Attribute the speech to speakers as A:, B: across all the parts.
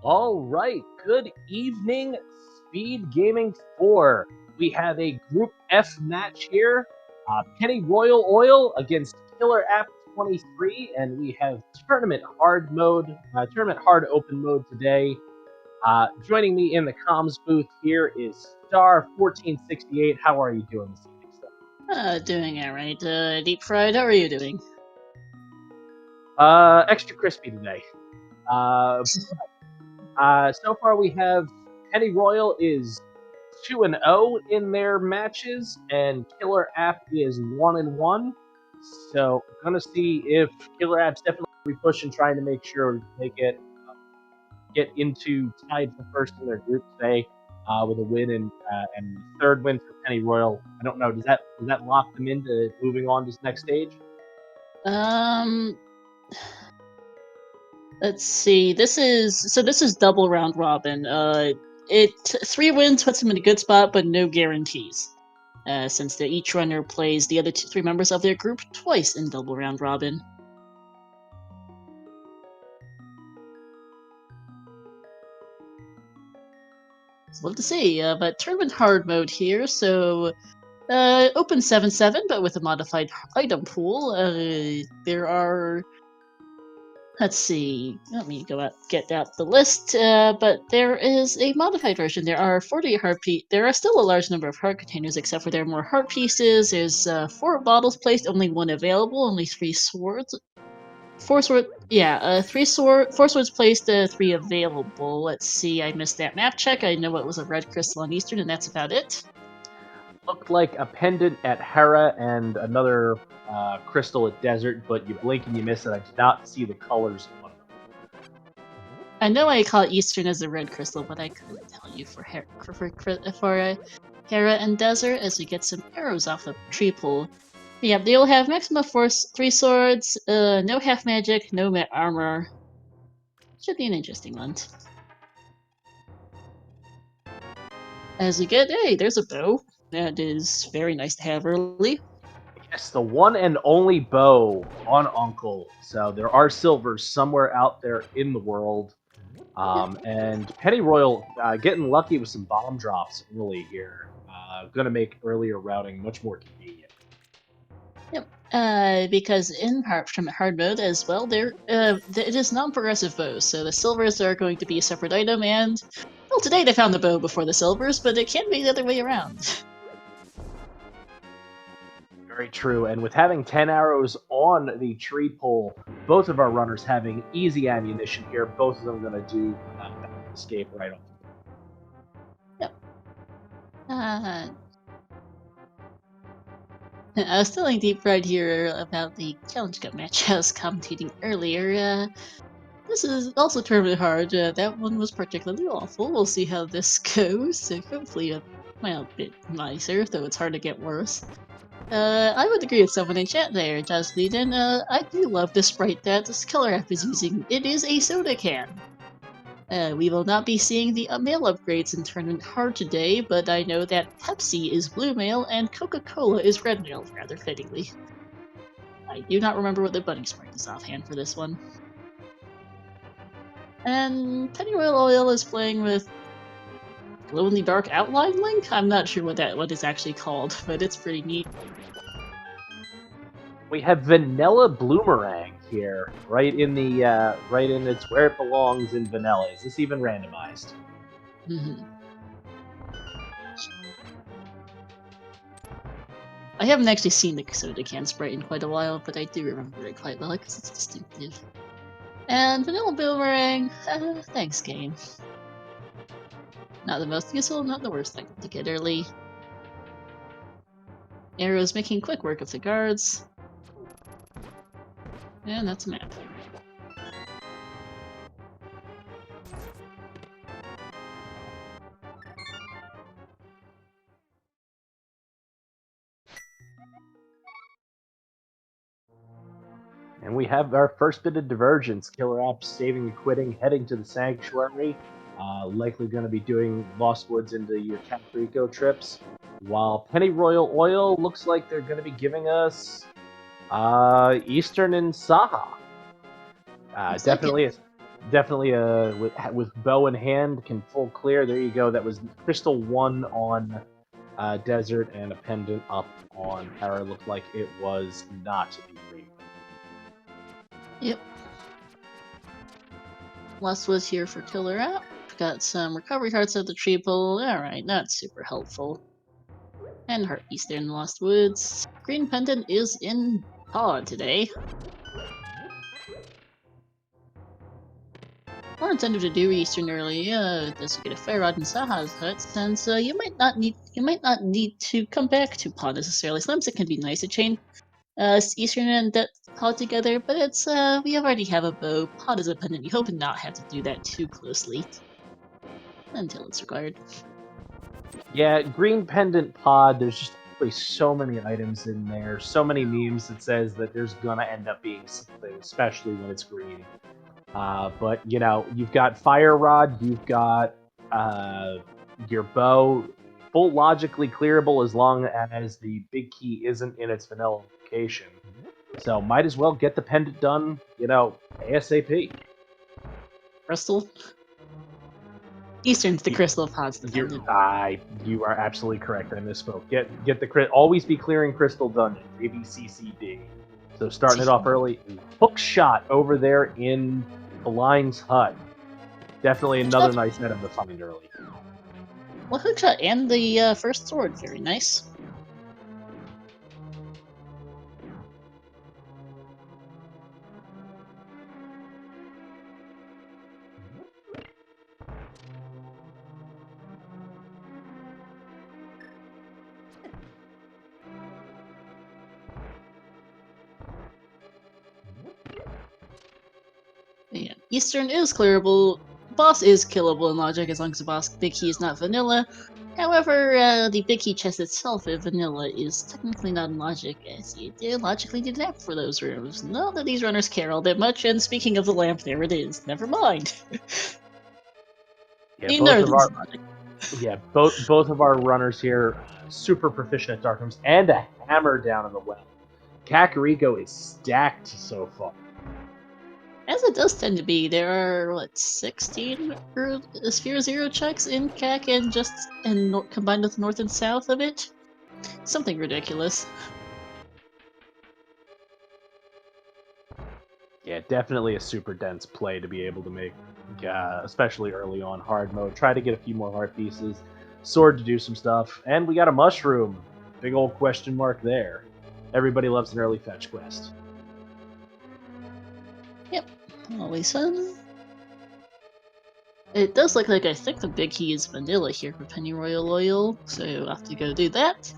A: All right, good evening, Speed Gaming 4. We have a Group F match here. Penny Royal Oil against KillerApp23, and we have tournament hard open mode today. Joining me in the comms booth here is Star1468. How are you doing this evening, Star?
B: Doing alright. Deep Fried, how are you doing?
A: Extra crispy today. So far we have Penny Royal is 2-0 in their matches, and Killer App is 1-1. So I'm gonna see if Killer App's definitely pushing, trying to make sure they get into tied for first in their group today with a win and third win for Penny Royal. I don't know. Does that lock them into moving on to this next stage?
B: Let's see. This is double round robin. 3 wins puts them in a good spot, but no guarantees. Since each runner plays the other 3 members of their group twice in double round robin. Love to see, but tournament hard mode here, so open 7-7, but with a modified item pool. There are. Let's see. Let me get out the list. But there is a modified version. There are 40 heart pieces. There are still a large number of heart containers, except for there are more heart pieces. There's 4 bottles placed, only 1 available. Only 3 swords. 4 sword. Yeah, 4 swords placed, 3 available. Let's see. I missed that map check. I know it was a red crystal on Eastern, and that's about it.
A: Looked like a pendant at Hera and another crystal at Desert, but you blink and you miss it. I did not see the colors on them.
B: I know I call Eastern as a red crystal, but I couldn't tell you for Hera and Desert as we get some arrows off the tree pool. Yeah, they will have maximum force 3 swords, no half magic, no armor. Should be an interesting one. As we get, hey, there's a bow. That is very nice to have early.
A: Yes, the one and only bow on Uncle. So there are silvers somewhere out there in the world. And Penny Royal getting lucky with some bomb drops early here. Going to make earlier routing much more convenient.
B: Yep. Because in hard mode as well, it is non-progressive bows, so the silvers are going to be a separate item, and well, today they found the bow before the silvers, but it can be the other way around.
A: Very true, and with having 10 arrows on the tree pole, both of our runners having easy ammunition here, both of them going to do escape right off.
B: Yep. I was telling Deep Fried here about the Challenge Cup match I was commentating earlier. This is also tournament hard. That one was particularly awful. We'll see how this goes. Hopefully a bit nicer, though it's hard to get worse. I would agree with someone in chat there, Jasmine, and I do love the sprite that this Killer App is using. It is a soda can. We will not be seeing the mail upgrades in Tournament Hard today, but I know that Pepsi is blue mail and Coca-Cola is red mail, rather fittingly. I do not remember what the bunny sprite is offhand for this one. And Penny Royal Oil is playing with glow-in-the-dark outline link? I'm not sure what is actually called, but it's pretty neat.
A: We have Vanilla Bloomerang here, right in it's where it belongs in vanilla. Is this even randomized?
B: Mm-hmm. I haven't actually seen the soda can sprite in quite a while, but I do remember it quite well because it's distinctive. And Vanilla Boomerang, thanks game. Not the most useful, not the worst item to get early. Arrows making quick work of the guards. And that's a map.
A: And we have our first bit of divergence. Killer App saving and quitting, heading to the Sanctuary. Likely going to be doing Lost Woods into your Caprico trips. While Penny Royal Oil looks like they're going to be giving us Eastern and Saha. Definitely, definitely with bow in hand can full clear. There you go. That was Crystal 1 on Desert and a pendant up on Power. Looked like it was not the green.
B: Yep. Last was here for KillerApp. Got some recovery hearts at the tree pole. Alright, not super helpful. And Heart Eastern Lost Woods. Green Pendant is in pod today. Or intended to do Eastern early, does get a Fire Rod and Saha's hut, since you might not need to come back to pod necessarily. Sometimes it can be nice to chain Eastern and pod together, but it's we already have a bow. Pod is a pendant. You hope to not have to do that too closely until it's required.
A: Yeah, green pendant pod. There's just really so many items in there, so many memes that says that there's gonna end up being something, especially when it's green. But you know, you've got Fire Rod, you've got your bow, full logically clearable as long as the big key isn't in its vanilla location. So might as well get the pendant done, you know, ASAP.
B: Crystal? Eastern's the crystal, pod's the pendant.
A: You are absolutely correct. I misspoke. Get the always be clearing crystal dungeon. ABCCD. So starting it off early. Hook shot over there in the Lion's Hut. Definitely another nice item to find early.
B: Well, hookshot and the first sword, very nice. Yeah, Eastern is clearable. Boss is killable in logic as long as the boss big key is not vanilla. However, the big key chest itself, if vanilla, is technically not in logic, as you did logically need an amp for those rooms. Not that these runners care all that much, and speaking of the lamp, there it is. Never mind.
A: Yeah, both of our runners here, super proficient at Dark Rooms, and a hammer down in the well. Kakariko is stacked so far.
B: As it does tend to be, there are, what, 16 Sphere Zero checks in CAC and combined with north and south of it? Something ridiculous.
A: Yeah, definitely a super dense play to be able to make, especially early on hard mode. Try to get a few more heart pieces, sword to do some stuff, and we got a mushroom. Big old question mark there. Everybody loves an early fetch quest.
B: Yep, always fun. It does look like I think the big key is vanilla here for Pennyroyal Oil, so I'll have to go do that.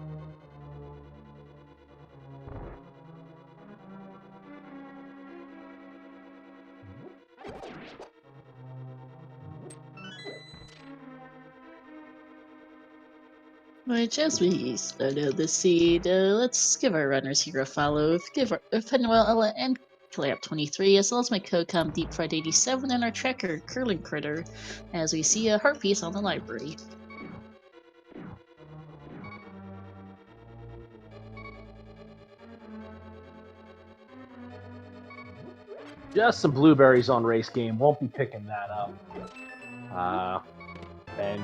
B: Which, as we start out the seed, let's give our runners here a follow. Give Pennyroyal and KillerApp23, as well as my co-com Deep Fried 87 and our tracker Curling Critter, as we see a heart piece on the library.
A: Just some blueberries on race game. Won't be picking that up. And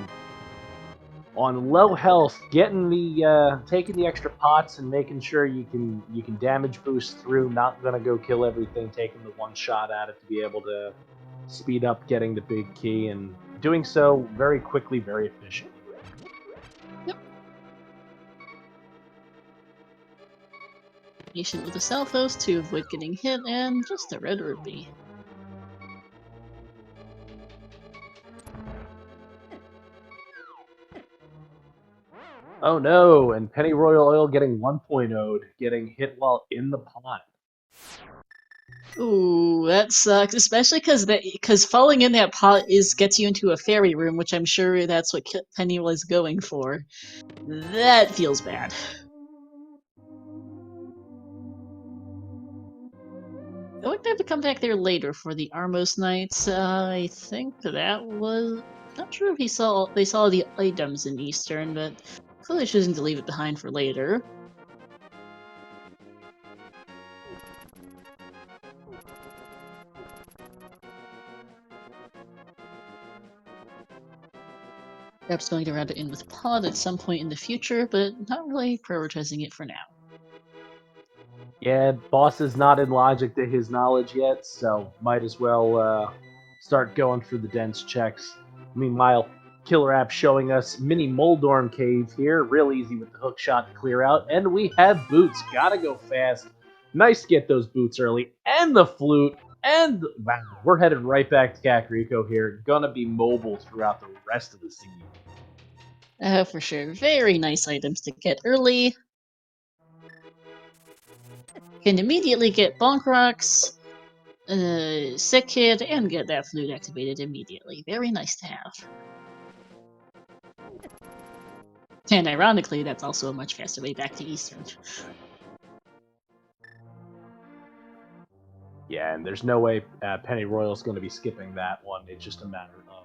A: on low health, getting the taking the extra pots and making sure you can damage boost through. Not gonna go kill everything. Taking the one shot at it to be able to speed up getting the big key, and doing so very quickly, very efficiently.
B: Yep. Patient with the Southhost to avoid getting hit, and just a red rupee.
A: Oh no, and Pennyroyal Oil getting 1.0'd, getting hit while in the pot.
B: Ooh, that sucks, especially because falling in that pot gets you into a fairy room, which I'm sure that's what Penny was going for. That feels bad. Going to have to come back there later for the Armos Nights. I think that was... Not sure if they saw the items in Eastern, but clearly choosing to leave it behind for later. Perhaps going to round it in with Pod at some point in the future, but not really prioritizing it for now.
A: Yeah, boss is not in logic to his knowledge yet, so might as well start going through the dense checks. Meanwhile, Killer App showing us mini Moldorm Cave here, real easy with the hook shot to clear out, and we have boots, gotta go fast. Nice to get those boots early, and the flute, and wow, we're headed right back to Kakariko here, gonna be mobile throughout the rest of the scene.
B: For sure. Very nice items to get early. Can immediately get Bonk Rocks, Sick Kid, and get that flute activated immediately. Very nice to have. And ironically, that's also a much faster way back to Eastern.
A: Yeah, and there's no way Penny Royal's going to be skipping that one. It's just a matter of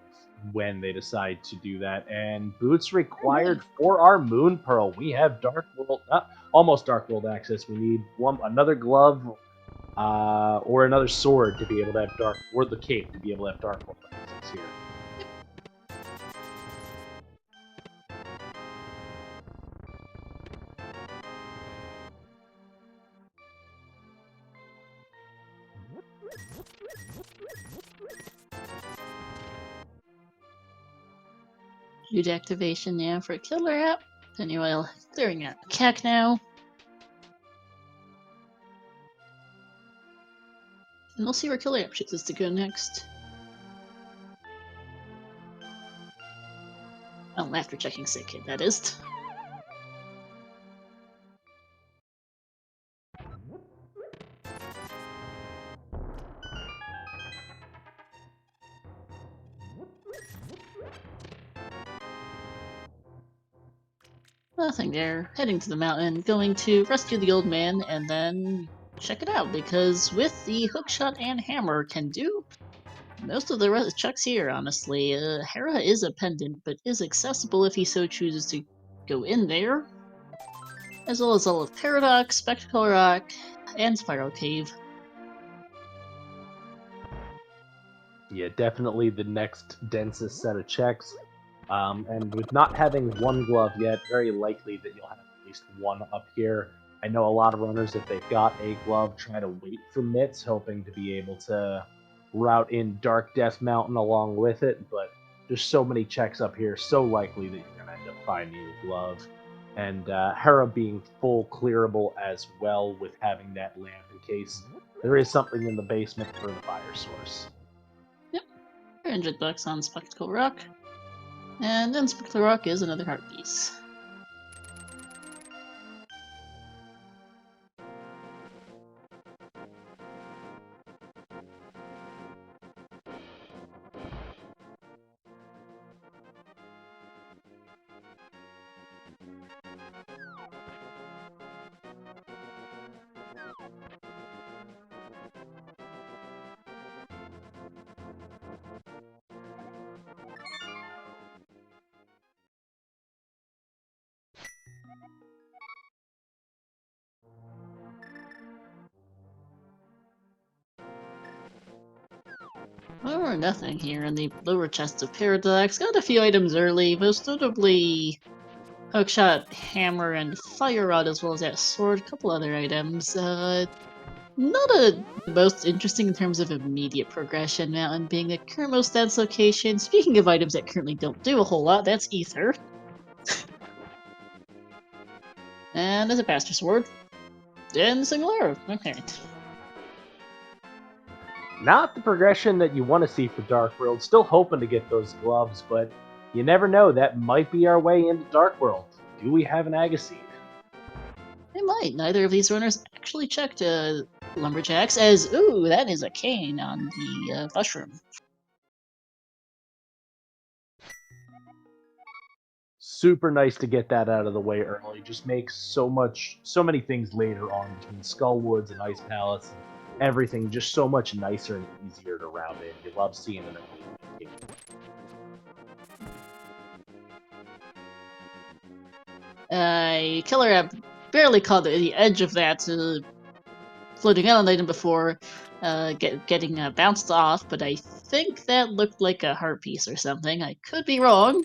A: when they decide to do that. And boots required for our Moon Pearl. We have Dark World, almost Dark World access. We need another glove or another sword to be able to have Dark, or the cape to be able to have Dark World access here.
B: Huge activation now for Killer App. Anyway, clearing out Kak now. And we'll see where Killer App chooses to go next. Oh, after checking Sick Kid, that is. Nothing there. Heading to the mountain, going to rescue the old man, and then check it out, because with the hookshot and hammer can do most of the checks here, honestly. Hera is a pendant, but is accessible if he so chooses to go in there. As well as all of Paradox, Spectacle Rock, and Spiral Cave.
A: Yeah, definitely the next densest set of checks. And with not having one glove yet, very likely that you'll have at least one up here. I know a lot of runners, if they've got a glove, try to wait for mitts, hoping to be able to route in Dark Death Mountain along with it, but there's so many checks up here, so likely that you're going to end up finding a glove. And Hera being full clearable as well with having that lamp in case there is something in the basement for the fire source.
B: Yep, $300 on Spectacle Rock. And then Spectacle Rock is another heart piece. Or nothing here in the lower chest of Paradox. Got a few items early, most notably Hookshot, Hammer, and Fire Rod, as well as that sword. A couple other items. Not the most interesting in terms of immediate progression, Mountain being the current most dense location. Speaking of items that currently don't do a whole lot, that's Ether. And there's a Pastor Sword. And Single Arrow. Okay.
A: Not the progression that you want to see for Dark World. Still hoping to get those gloves, but you never know. That might be our way into Dark World. Do we have an Agassiz?
B: They might. Neither of these runners actually checked Lumberjacks, as, ooh, that is a cane on the mushroom.
A: Super nice to get that out of the way early. Just makes so many things later on between Skullwoods and Ice Palace. Everything just so much nicer and easier to round in. You love seeing them.
B: Killer App barely caught the edge of that floating island item before getting bounced off, but I think that looked like a heart piece or something. I could be wrong.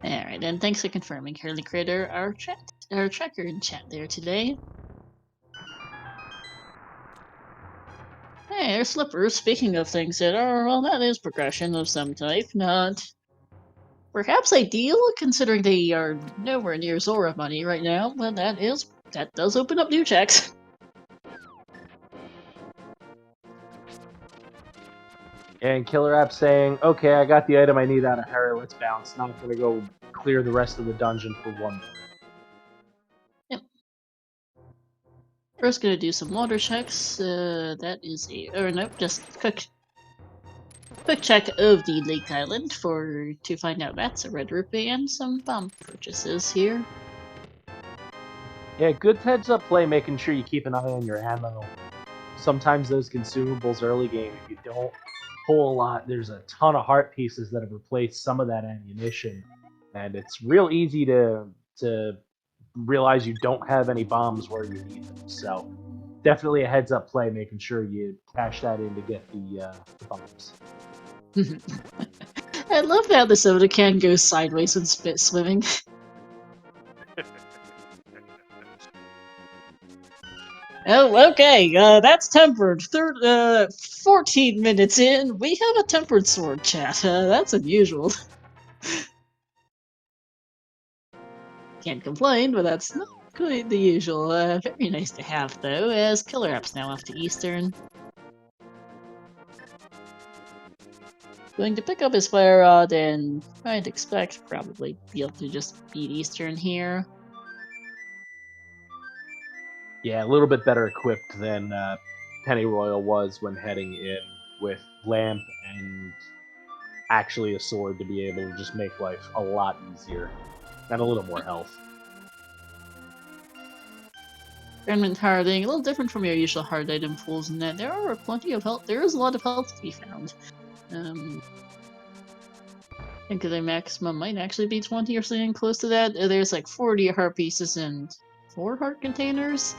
B: Alright, and thanks for confirming, Curly Critter, our tracker in chat there today. Hey, there's Slippers. Speaking of things that are, well, that is progression of some type, not perhaps ideal, considering they are nowhere near Zora money right now, but that does open up new checks.
A: And KillerApp saying, okay, I got the item I need out of Harry, let's bounce. Not gonna go clear the rest of the dungeon for one more.
B: Yep. First gonna do some water checks, that is nope, just quick check of the Lake Island to find out that's a red rupee and some bomb purchases here.
A: Yeah, good heads up play, making sure you keep an eye on your ammo. Sometimes those consumables early game, if you don't pull a lot, there's a ton of heart pieces that have replaced some of that ammunition. And it's real easy to realize you don't have any bombs where you need them. So definitely a heads up play, making sure you cash that in to get the bombs.
B: I love how the soda can goes sideways when spit swimming. Oh, okay, that's tempered. 14 minutes in, we have a tempered sword chat. That's unusual. Can't complain, but that's not quite the usual. Very nice to have, though, as KillerApp's now off to Eastern. Going to pick up his fire rod, and I'd expect probably be able to just beat Eastern here.
A: Yeah, a little bit better equipped than Pennyroyal was when heading in, with Lamp and actually a sword to be able to just make life a lot easier and a little more health.
B: Tournament harding, a little different from your usual hard item pools in that there are plenty of health. There is a lot of health to be found. I think the maximum might actually be 20 or something close to that. There's like 40 heart pieces and 4 heart containers.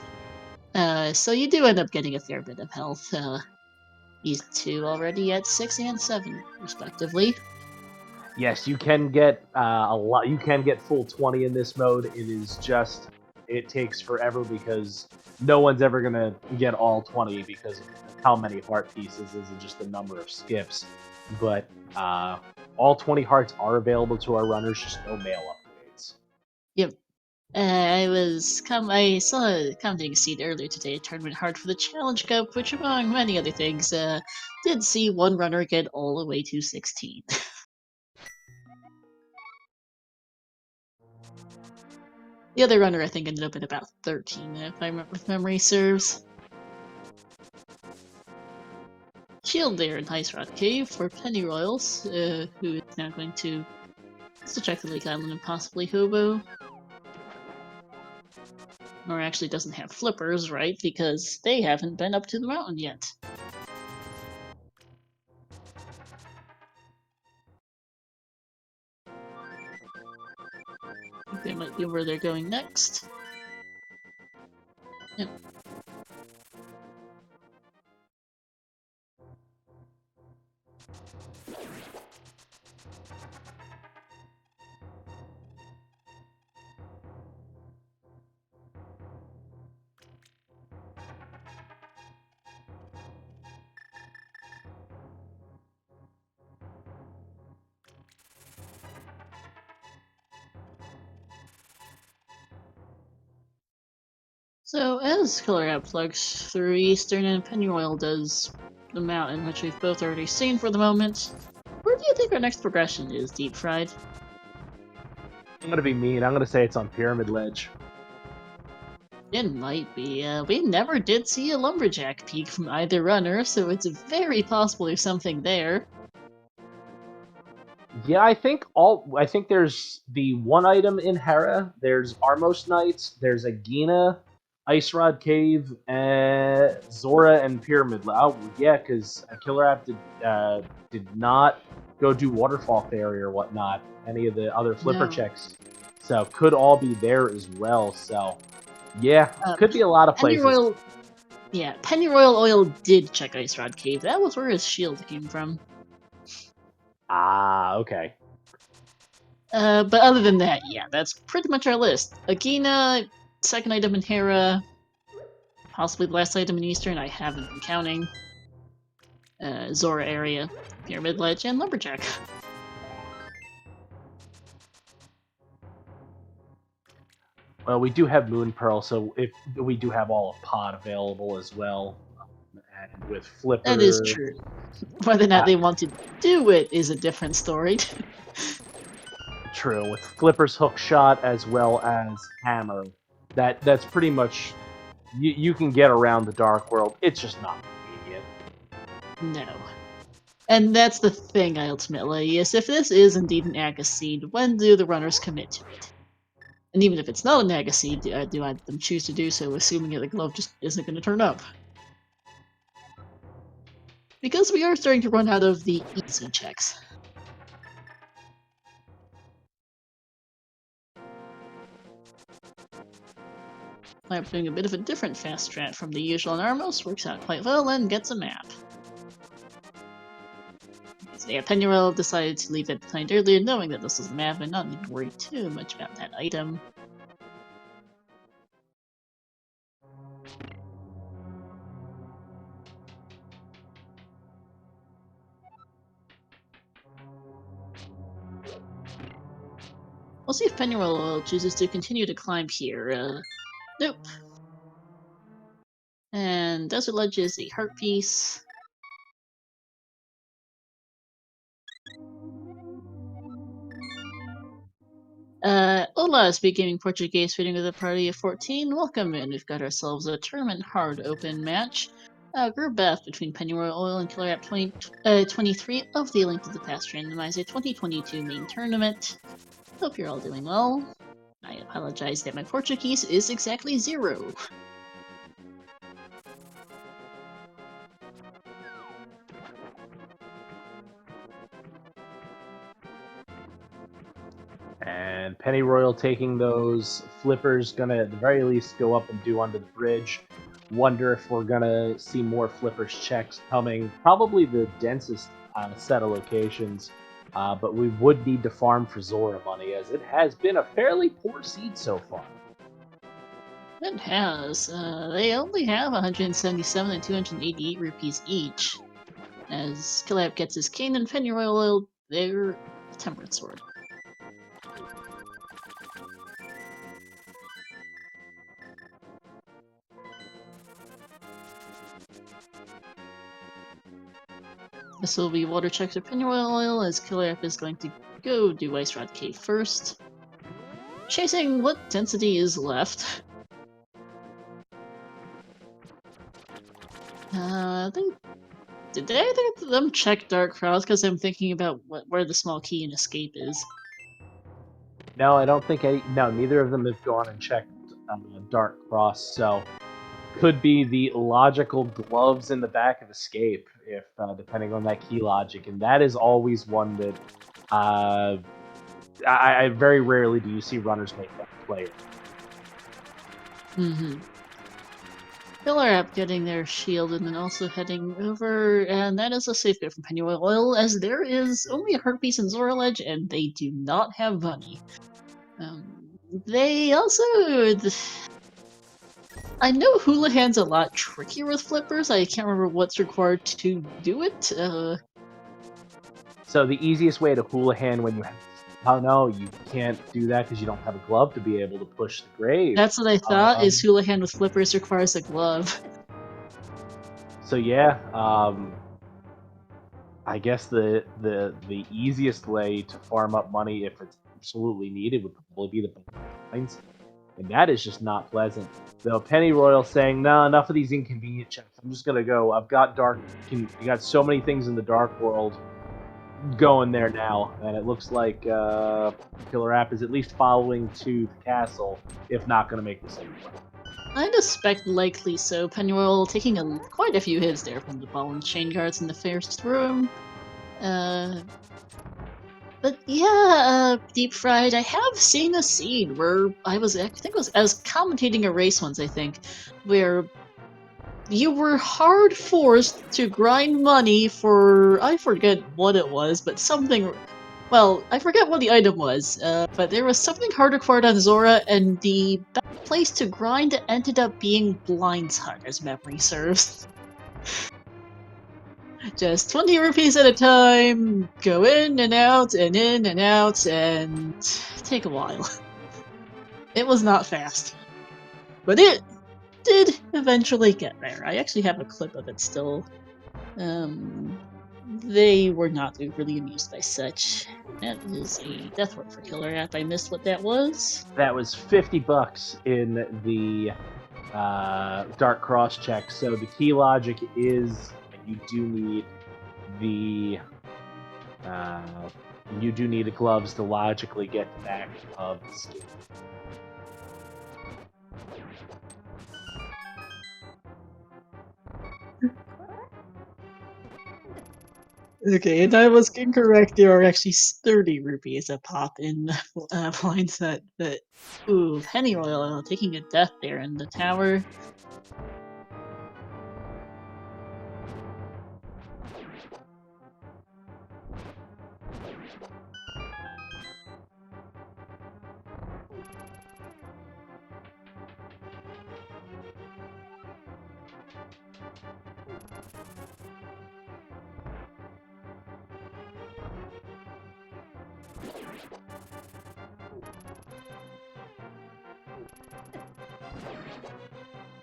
B: So you do end up getting a fair bit of health. These two already at 6 and 7, respectively.
A: Yes, you can get a lot. You can get full 20 in this mode. It is just it takes forever because no one's ever gonna get all 20 because of how many heart pieces is just the number of skips. But all 20 hearts are available to our runners, just no mail upgrades.
B: Yep. I saw a commenting seed earlier today, Tournament Hard for the Challenge Cup, which among many other things, did see one runner get all the way to 16. The other runner, I think, ended up at about 13, if memory serves. Shield there in Ice Rod Cave for Pennyroyals, who is now going to check the Lake Island and possibly Hobo. Or actually doesn't have flippers, right? Because they haven't been up to the mountain yet. I think they might be where they're going next. Yep. So as KillerApp plugs through Eastern and Pennyroyal does the mountain, which we've both already seen for the moment, where do you think our next progression is, Deep Fried?
A: I'm gonna be mean. I'm gonna say it's on Pyramid Ledge.
B: It might be. We never did see a lumberjack peak from either runner, so it's very possible there's something there.
A: Yeah, I think there's the one item in Hera. There's Armos Knights. There's Agena, Ice Rod Cave, and Zora and Pyramid. Oh yeah, because KillerApp did not go do Waterfall Fairy or whatnot. Any of the other flipper checks, so could all be there as well. So yeah, could be a lot of places.
B: Pennyroyal Oil did check Ice Rod Cave. That was where his shield came from.
A: Ah, okay.
B: But other than that, yeah, that's pretty much our list. Agina, second item in Hera, possibly the last item in Eastern, I haven't been counting. Zora area, Pyramid Ledge, and Lumberjack.
A: Well, we do have Moon Pearl, so if we do have all of Pod available as well, and with Flipper.
B: That is true. Whether or not they want to do it is a different story.
A: True, with Flipper's hook shot as well as Hammer, that's pretty much you can get around the Dark World. It's just not convenient.
B: No. And that's the thing, ultimately, is if this is indeed an Aga seed, when do the runners commit to it? And even if it's not an Aga seed, do I them choose to do so, assuming that the glove just isn't going to turn up? Because we are starting to run out of the easy checks. I'm doing a bit of a different fast strat from the usual, and Armos works out quite well and gets a map. So yeah, Pennuel decided to leave it behind earlier, knowing that this was a map and not need to worry too much about that item. We'll see if Pennuel chooses to continue to climb here. Nope. And Desert Ledge is a heart piece. Hola, SpeedGaming Portuguese, reading with a party of 14. Welcome in. We've got ourselves a tournament hard open match. Group F between Pennyroyal Oil and KillerApp23 of the Link to the Past Randomizer 2022 main tournament. Hope you're all doing well. I apologize that my Portuguese is exactly 0.
A: And Pennyroyal taking those. Flipper's gonna at the very least go up and do under the bridge. Wonder if we're gonna see more Flipper's checks coming. Probably the densest set of locations. But we would need to farm for Zora money, as it has been a fairly poor seed so far.
B: It has. They only have 177 and 288 rupees each. As KillerApp gets his cane and Pennyroyal Oil, their Temperate Sword. This will be water check to Pennyroyal Oil, as KillerApp is going to go do Ice Rod Cave first. Chasing what density is left. Did either of them check Dark Cross? Because I'm thinking about where the small key and escape is.
A: No, I don't think no, neither of them have gone and checked Dark Cross, so could be the logical gloves in the back of escape, if depending on that key logic, and that is always one that I very rarely do you see runners make that play.
B: KillerApp getting their shield and then also heading over, and that is a safeguard from Pennyroyal Oil, as there is only a heart piece in Zora Ledge, and they do not have money. They also... I know Houlihan's a lot trickier with flippers. I can't remember what's required to do it.
A: So the easiest way to Houlihan when you have... Oh no, you can't do that because you don't have a glove to be able to push the grave.
B: That's what I thought, is Houlihan with flippers requires a glove.
A: So yeah, I guess the easiest way to farm up money if it's absolutely needed would probably be the blinds, and that is just not pleasant. Though Pennyroyal saying, "No, enough of these inconvenient checks. I'm just gonna go. I've got you got so many things in the Dark World going there now," and it looks like KillerApp is at least following to the castle, if not going to make the same play.
B: I suspect likely so. Pennyroyal taking quite a few hits there from the ball and chain guards in the first room. But yeah, Deep Fried, I have seen a scene where I was commentating a race once, I think, where you were hard forced to grind money for, I forget what it was, but something Well, I forget what the item was, but there was something hard required on Zora, and the best place to grind ended up being Blind's Hut, as memory serves. Just 20 rupees at a time, go in and out, and in and out, and take a while. It was not fast. But it did eventually get there. I actually have a clip of it still. They were not really amused by such. That is a death word for Killer App. I missed what that was.
A: That was $50 in the Dark Cross check. So the key logic is you do need the gloves to logically get the back of the skin.
B: Okay, and I was incorrect. There are actually 30 rupees a pop in Blind's Hut, but ooh, Pennyroyal taking a death there in the tower.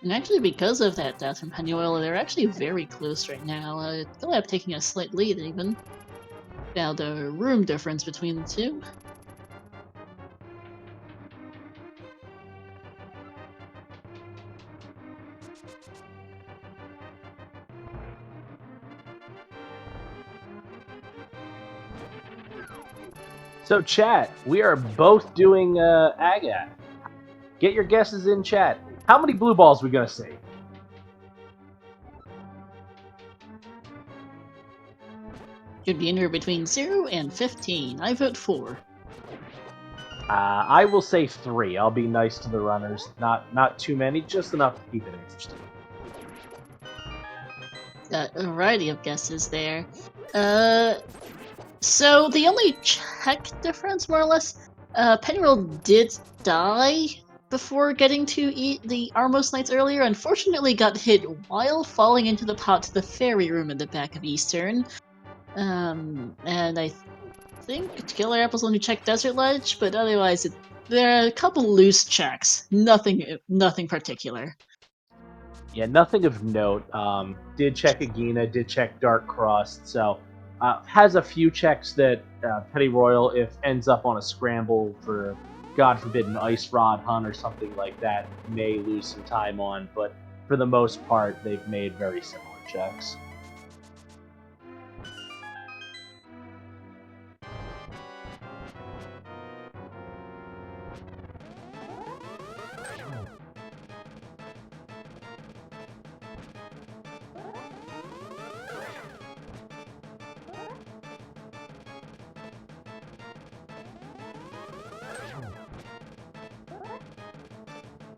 B: And actually, because of that death from Pennyroyal, they're actually very close right now. KillerApp taking a slight lead, even. Now the room difference between the two.
A: So chat, we are both doing Agat. Get your guesses in chat. How many blue balls are we gonna see?
B: Should be anywhere between 0 and 15. I vote 4.
A: I will say 3. I'll be nice to the runners. Not too many, just enough to keep it interesting.
B: Got a variety of guesses there. So the only check difference, more or less, Pennyroyal did die before getting to eat the Armos Knights earlier. Unfortunately, got hit while falling into the pot to the fairy room in the back of Eastern. And I think KillerApp was the one who checked Desert Ledge, but otherwise, there are a couple loose checks. Nothing particular.
A: Yeah, nothing of note. Did check Agina, did check Dark Cross, so has a few checks that Pennyroyal, if ends up on a scramble for, God forbid, an Ice Rod hunt or something like that, may lose some time on, but for the most part, they've made very similar checks.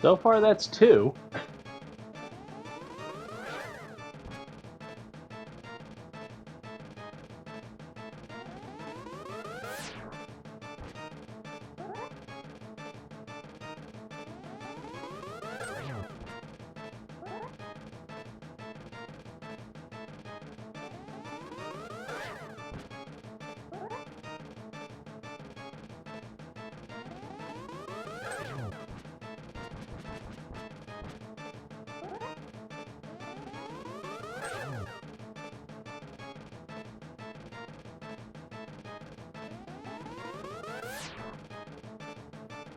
A: So far, that's 2.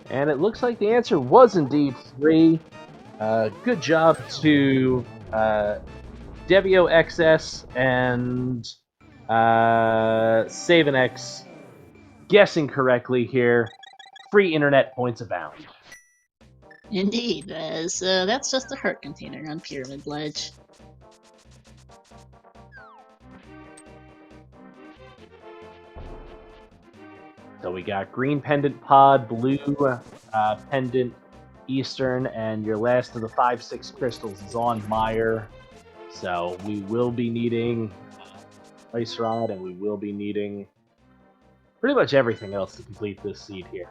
A: And it looks like the answer was indeed 3. Good job to Devio XS and SaveNX guessing correctly here. Free internet points abound.
B: Indeed, as that's just a heart container on Pyramid Ledge.
A: So we got green pendant pod, blue pendant Eastern, and your last of the 5-6 crystals is on Meyer. So we will be needing Ice Rod, and we will be needing pretty much everything else to complete this seed here.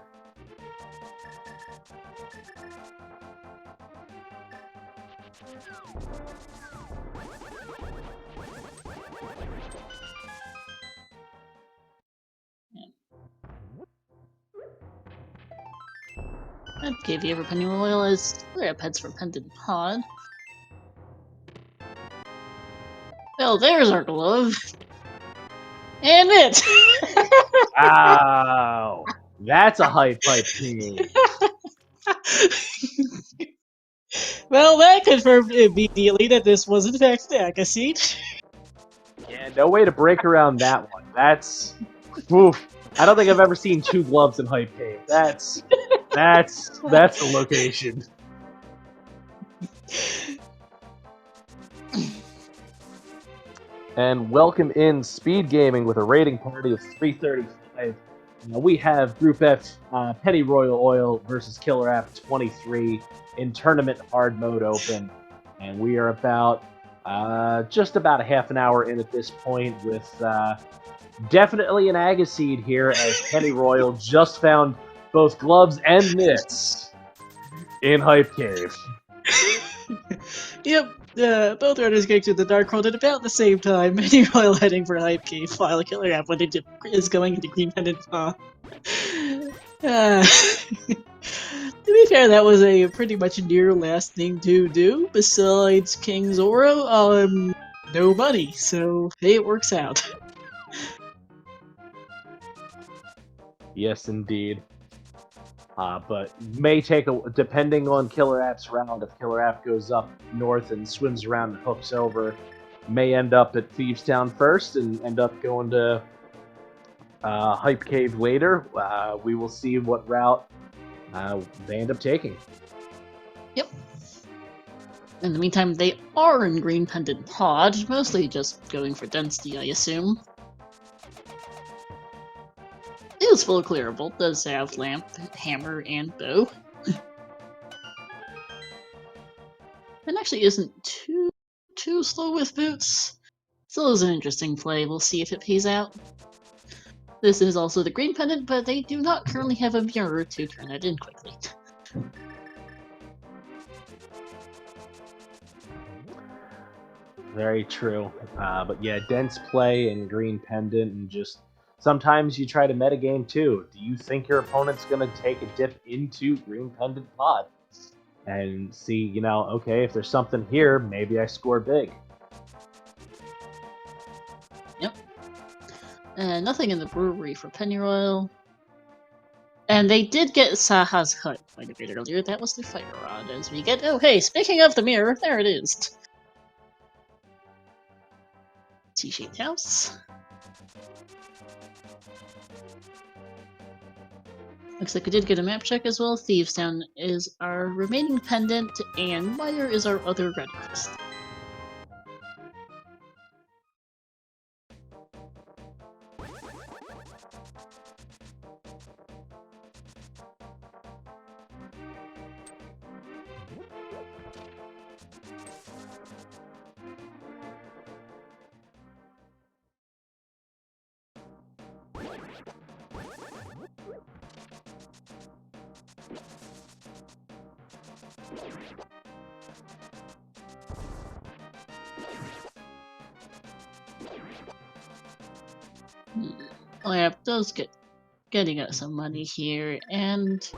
B: Okay, the Everpenny Royal is KillerApp heads for Pendant Pod. Well, there's our glove. And it!
A: Wow! That's a hype king.
B: Well, that confirmed immediately that this was in fact the Seed.
A: Yeah, no way to break around that one. That's... Oof. I don't think I've ever seen 2 gloves in Hype Cave. That's the location. And welcome in SpeedGaming with a rating party of 335. We have Group F Penny Royal Oil versus KillerApp23 in Tournament Hard Mode Open. And we are about just about a half an hour in at this point with definitely an Agaseed here as Penny Royal just found both gloves and mitts in Hype Cave.
B: Yep, both runners getting to the Dark World at about the same time. Penny Royal heading for Hype Cave while KillerApp is going into Green Pendant Paw. To be fair, that was a pretty much near last thing to do. Besides King Zoro, no money, so hey, it works out.
A: Yes, indeed. But may take depending on KillerApp's round. If KillerApp goes up north and swims around and hooks over, may end up at Thieves Town first and end up going to Hype Cave later. We will see what route they end up taking.
B: Yep. In the meantime, they are in Green Pendant Pod, mostly just going for density, I assume. It is full clearable, does have lamp, hammer, and bow. And actually isn't too slow with boots. Still is an interesting play, we'll see if it pays out. This is also the green pendant, but they do not currently have a mirror to turn it in quickly.
A: Very true. But yeah, dense play and green pendant, and just sometimes you try to metagame too. Do you think your opponent's going to take a dip into green pendant pod? And see, okay, if there's something here, maybe I score big.
B: Yep. Nothing in the brewery for Pennyroyal. And they did get Saha's hut quite a bit earlier. That was the fire rod as we get... Oh, hey, speaking of the mirror, there it is. T-shaped house. Looks like we did get a map check as well. Thieves Town is our remaining pendant, and Meyer is our other red crest. KillerApp does getting us some money here, and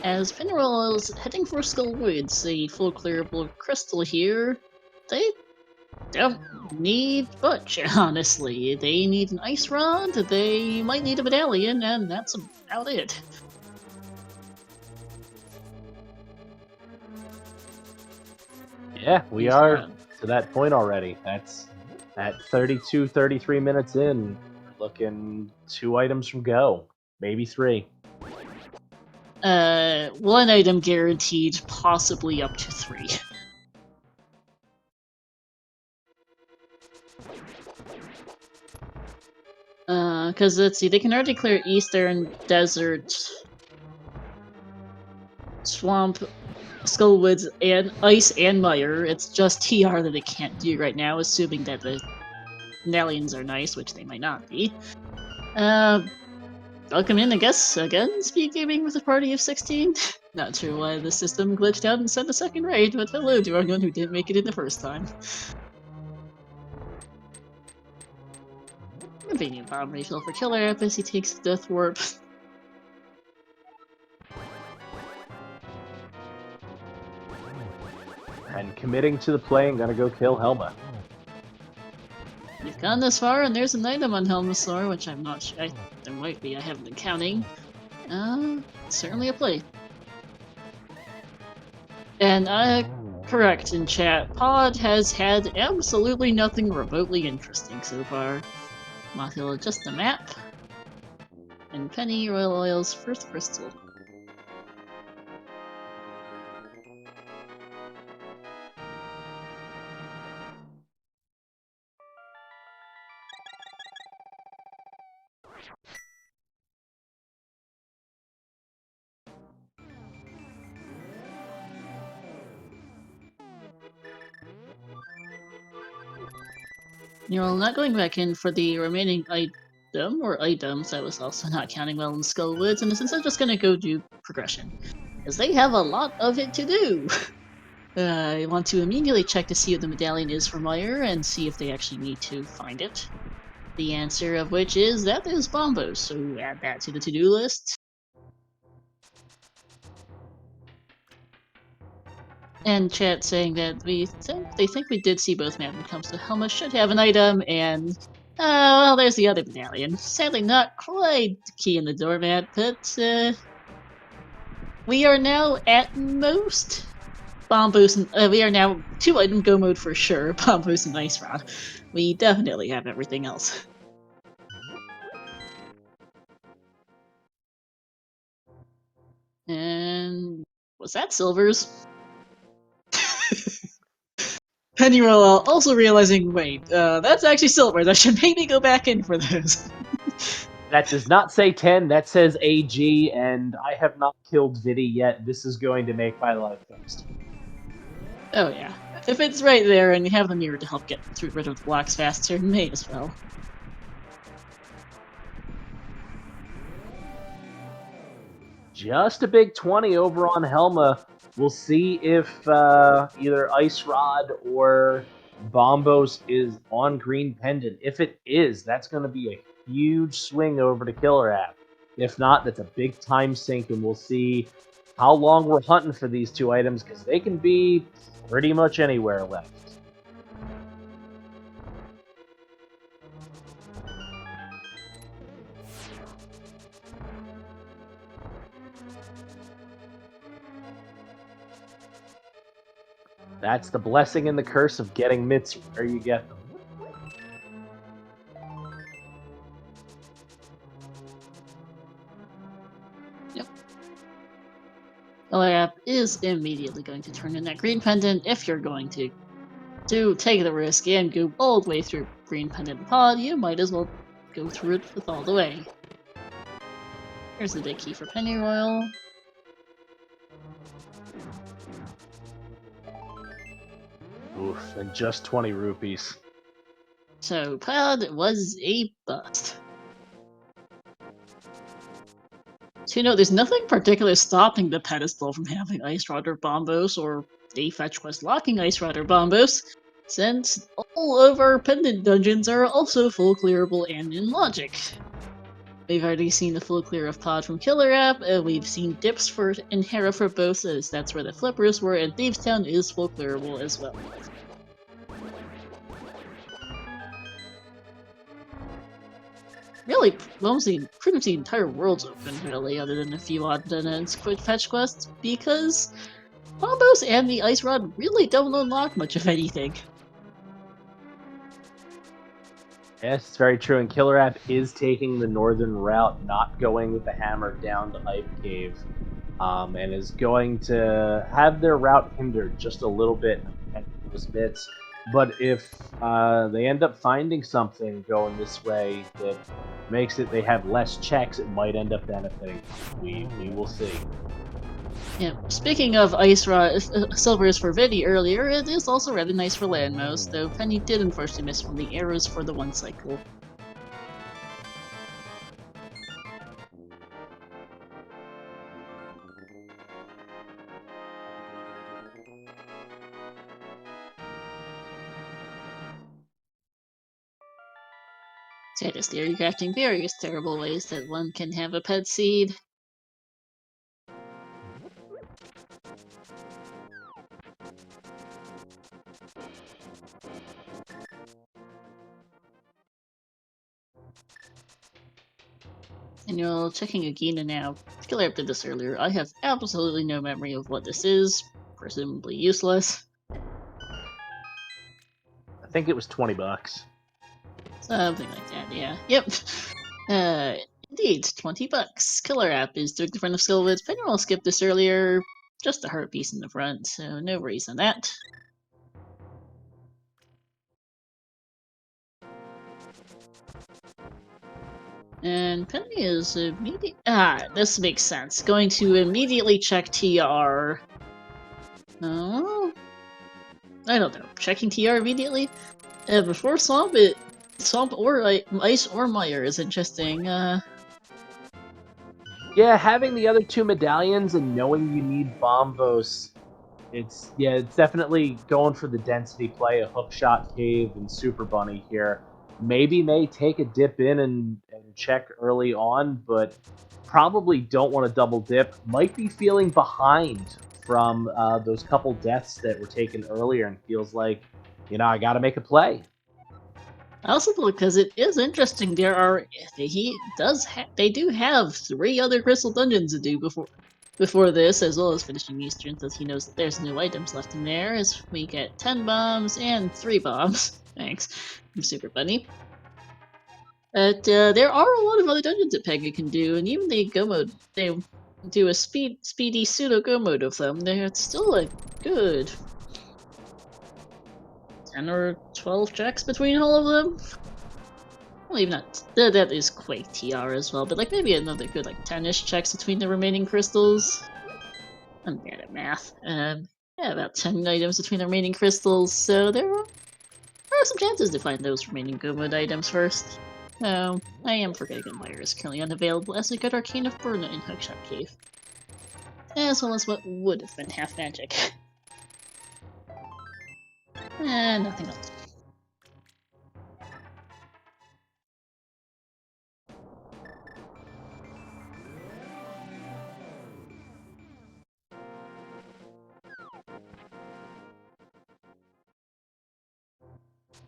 B: as Pennyroyal is heading for Skullwoods, a full clearable crystal here, they don't need much, honestly. They need an ice rod, they might need a medallion, and that's about it.
A: Yeah, we are to that point already. That's at 32, 33 minutes in. Looking 2 items from go. Maybe 3.
B: 1 item guaranteed, possibly up to 3. Because let's see, they can already clear Eastern Desert, Swamp, Skullwoods, and Ice and Mire. It's just TR that they can't do right now, assuming that the medallions are nice, which they might not be. Welcome in, I guess, again, SpeedGaming with a party of 16? Not sure why the system glitched out and sent a second raid, but hello to everyone who didn't make it in the first time. Convenient bomb refill for KillerApp as he takes the Death Warp.
A: And committing to the play and gonna go kill Helma.
B: We've gone this far, and there's an item on Helma's store, which I'm not sure. There might be, I haven't been counting. Certainly a play. And correct in chat, Pod has had absolutely nothing remotely interesting so far. He'll adjust the map. And Penny Royal Oil's first crystal. You're not going back in for the remaining item, or items, I was also not counting well in Skullwoods, and since I'm just gonna go do progression. Because they have a lot of it to do! I want to immediately check to see what the medallion is for Meyer, and see if they actually need to find it. The answer of which is that is Bombo, so add that to the to-do list. And chat saying that they think we did see both map when it comes to Helma should have an item, and well, there's the other medallion. Sadly, not quite the key in the doormat, but we are now at most bomb boost. And, we are now 2-item go mode for sure. Bomb boost and ice rod. We definitely have everything else. And was that Silver's? Pennyroll also realizing, wait, that's actually Silver's. I should maybe go back in for those.
A: That does not say 10, that says AG, and I have not killed Viddy yet. This is going to make my life fixed.
B: Oh yeah. If it's right there and you have the mirror to help get rid of the blocks faster, may as well.
A: Just a big 20 over on Helma. We'll see if either Ice Rod or Bombos is on Green Pendant. If it is, that's going to be a huge swing over to KillerApp. If not, that's a big time sink, and we'll see how long we're hunting for these two items, because they can be pretty much anywhere left. That's the blessing and the curse of getting mitts where you get them.
B: Yep. KillerApp is immediately going to turn in that Green Pendant if you're going to take the risk and go all the way through Green Pendant Pod. You might as well go through it with all the way. Here's the big key for Pennyroyal.
A: Oof, and just 20 rupees.
B: So, Pod was a bust. So, there's nothing particular stopping the pedestal from having Ice Rod or Bombos, or a fetch quest locking Ice Rod or Bombos, since all of our pendant dungeons are also full clearable and in logic. We've already seen the full clear of Pod from KillerApp, we've seen dips for Hera for both, as that's where the flippers were, and Thievestown is full clearable as well. Really, pretty much the entire world's open, really, other than a few odd fetch quests, because Bombos and the Ice Rod really don't unlock much of anything.
A: Yes, it's very true, and KillerApp is taking the northern route, not going with the hammer down to Hype Cave, and is going to have their route hindered just a little bit at those bits. But if they end up finding something going this way that makes it they have less checks, it might end up benefiting. We will see.
B: Yeah, speaking of Ice Rod, Silvers for Viddy earlier, it is also rather nice for Landmouse, though Penny did unfortunately miss one of the arrows for the 1 cycle. Status theory crafting various terrible ways that one can have a pet seed. And you're checking Agina now. KillerApp did this earlier. I have absolutely no memory of what this is. Presumably useless.
A: I think it was $20.
B: Something like that, yeah. Yep. Indeed, $20. KillerApp is directly in front of Skillwoods. Pennyroll skipped this earlier. Just a heart piece in the front, so no worries on that. And Penny is this makes sense. Going to immediately check TR. Oh, I don't know. Checking TR immediately before Swamp. Swamp or Ice or Mire is interesting.
A: Yeah, having the other two medallions and knowing you need Bombos, it's definitely going for the density play, a Hookshot Cave and Super Bunny here. Maybe may take a dip in and check early on, but probably don't want to double dip. Might be feeling behind from those couple deaths that were taken earlier and feels like, I got to make a play.
B: Also, because it is interesting, they do have 3 other crystal dungeons to do before this, as well as finishing Eastern, since he knows that there's no items left in there, as we get 10 bombs and 3 bombs. Thanks, from Super Bunny. But there are a lot of other dungeons that Pega can do, and even the Go mode, they do a speedy pseudo Go mode of them. They're still a good 10 or 12 checks between all of them. Well, even not. That is Quake TR as well, but like maybe another good 10-ish checks between the remaining crystals. I'm bad at math. Yeah, about 10 items between the remaining crystals, so there are some chances to find those remaining Go mode items first. I am forgetting that Mire is currently unavailable as a good Arcane of Burn in Hookshot Cave. As well as what would have been half magic. Nothing else.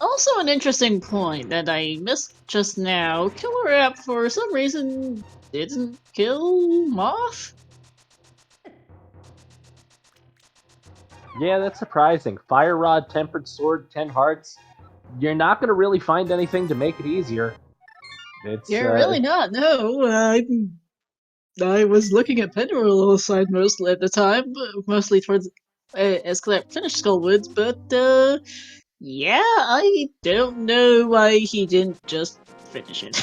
B: Also, an interesting point that I missed just now. KillerApp, for some reason, didn't kill Moth?
A: Yeah, that's surprising. Fire Rod, Tempered Sword, 10 hearts. You're not going to really find anything to make it easier.
B: You're really not, no. I was looking at Pennyroll's side mostly at the time, mostly towards as KillerApp finished Skullwoods, but yeah, I don't know why he didn't just finish it.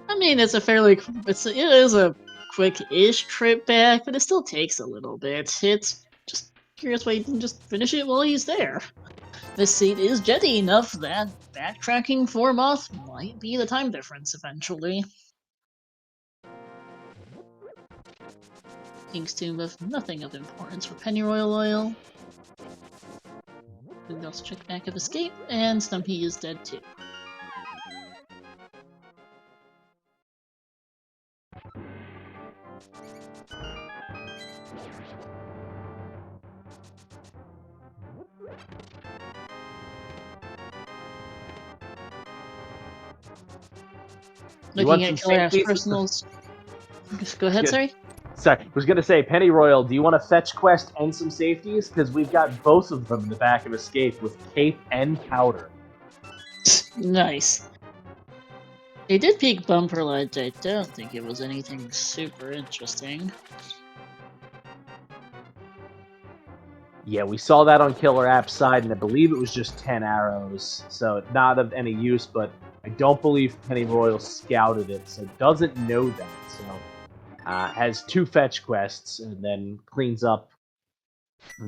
B: I mean, it is a quick-ish trip back, but it still takes a little bit. It's just curious why he didn't just finish it while he's there. This seat is jetty enough that backtracking for Moth might be the time difference eventually. King's Tomb of nothing of importance for Pennyroyal Oil. We also check back of Escape, and Stumpy is dead too. Looking at KillerApp's personals. Go ahead, sorry.
A: Sorry, I was going to say, Pennyroyal, do you want to fetch quest and some safeties? Because we've got both of them in the back of Escape with Cape and Powder.
B: Nice. They did peak Bumper Ledge. I don't think it was anything super interesting.
A: Yeah, we saw that on KillerApp's side, and I believe it was just 10 arrows, so not of any use, but I don't believe Pennyroyal scouted it, so doesn't know that, so has 2 fetch quests, and then cleans up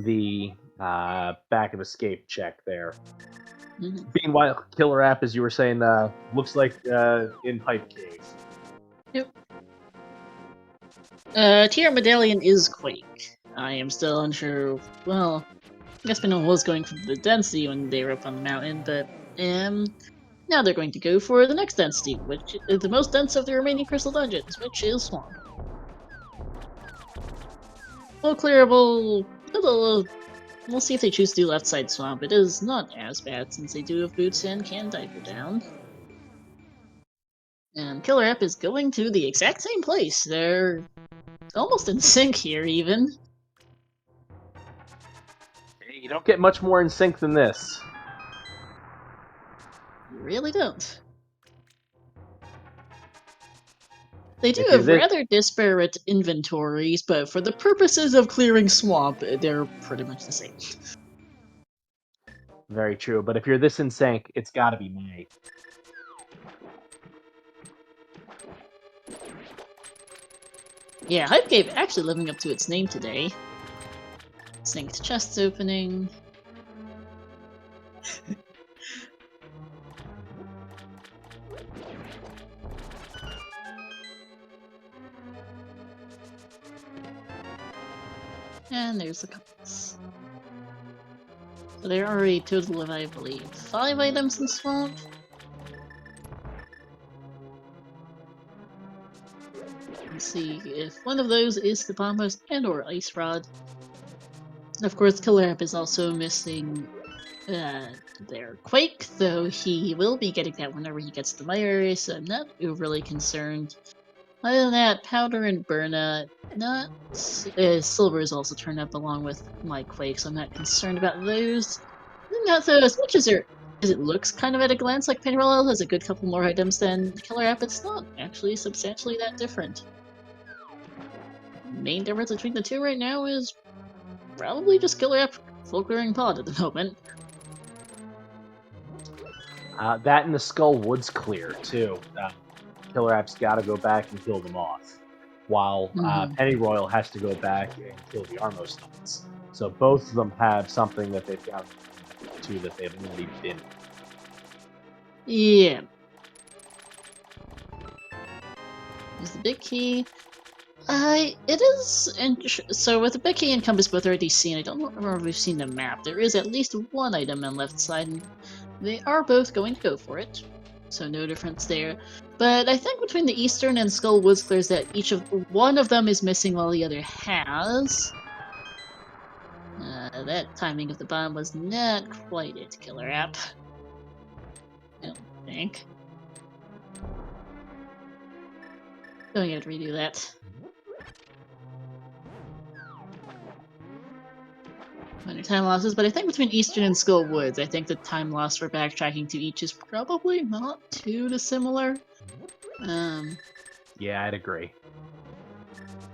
A: the back of Escape check there.
B: Mm-hmm.
A: Meanwhile, KillerApp, as you were saying, looks like in Pipe Cave.
B: Yep. Tier Medallion is Quake. I am still unsure. Well, I guess Ganon was going for the density when they were up on the mountain, but now they're going to go for the next density, which is the most dense of the remaining crystal dungeons, which is Swamp. Low clearable. We'll see if they choose to do left side Swamp. It is not as bad since they do have boots and can dive you down. And KillerApp is going to the exact same place. They're almost in sync here, even.
A: You don't get much more in sync than this.
B: You really don't. They do have rather disparate inventories, but for the purposes of clearing Swamp, they're pretty much the same.
A: Very true, but if you're this in sync, it's gotta be May.
B: Yeah, Hype Cave actually living up to its name today. Synced chest opening. And there's the compass. So there are a total of, I believe, 5 items in Swamp. Let's see if one of those is the bombers and or ice rod. Of course, KillerApp is also missing their Quake, though he will be getting that whenever he gets to my area, so I'm not overly concerned. Other than that, Powder and Burna, not... Silver is also turned up along with my Quake, so I'm not concerned about those. Not though, as much as it looks kind of at a glance like Painterwell has a good couple more items than KillerApp, it's not actually substantially that different. Main difference between the two right now is probably just KillerApp full clearing pod at the moment.
A: That and the Skull Woods clear, too. KillerApp's got to go back and kill them off, while Pennyroyal has to go back and kill the Armostones. So both of them have something that they've got to that they've already been.
B: Yeah. There's the big key. It is so with the big key and compass both already seen. I don't remember if we've seen the map. There is at least one item on the left side, and they are both going to go for it. So no difference there. But I think between the Eastern and Skull Woods clears that one of them is missing while the other has. That timing of the bomb was not quite it, KillerApp. I don't think. Going to redo that. Minor time losses, but I think between Eastern and Skull Woods, I think the time loss for backtracking to each is probably not too dissimilar.
A: Yeah, I'd agree.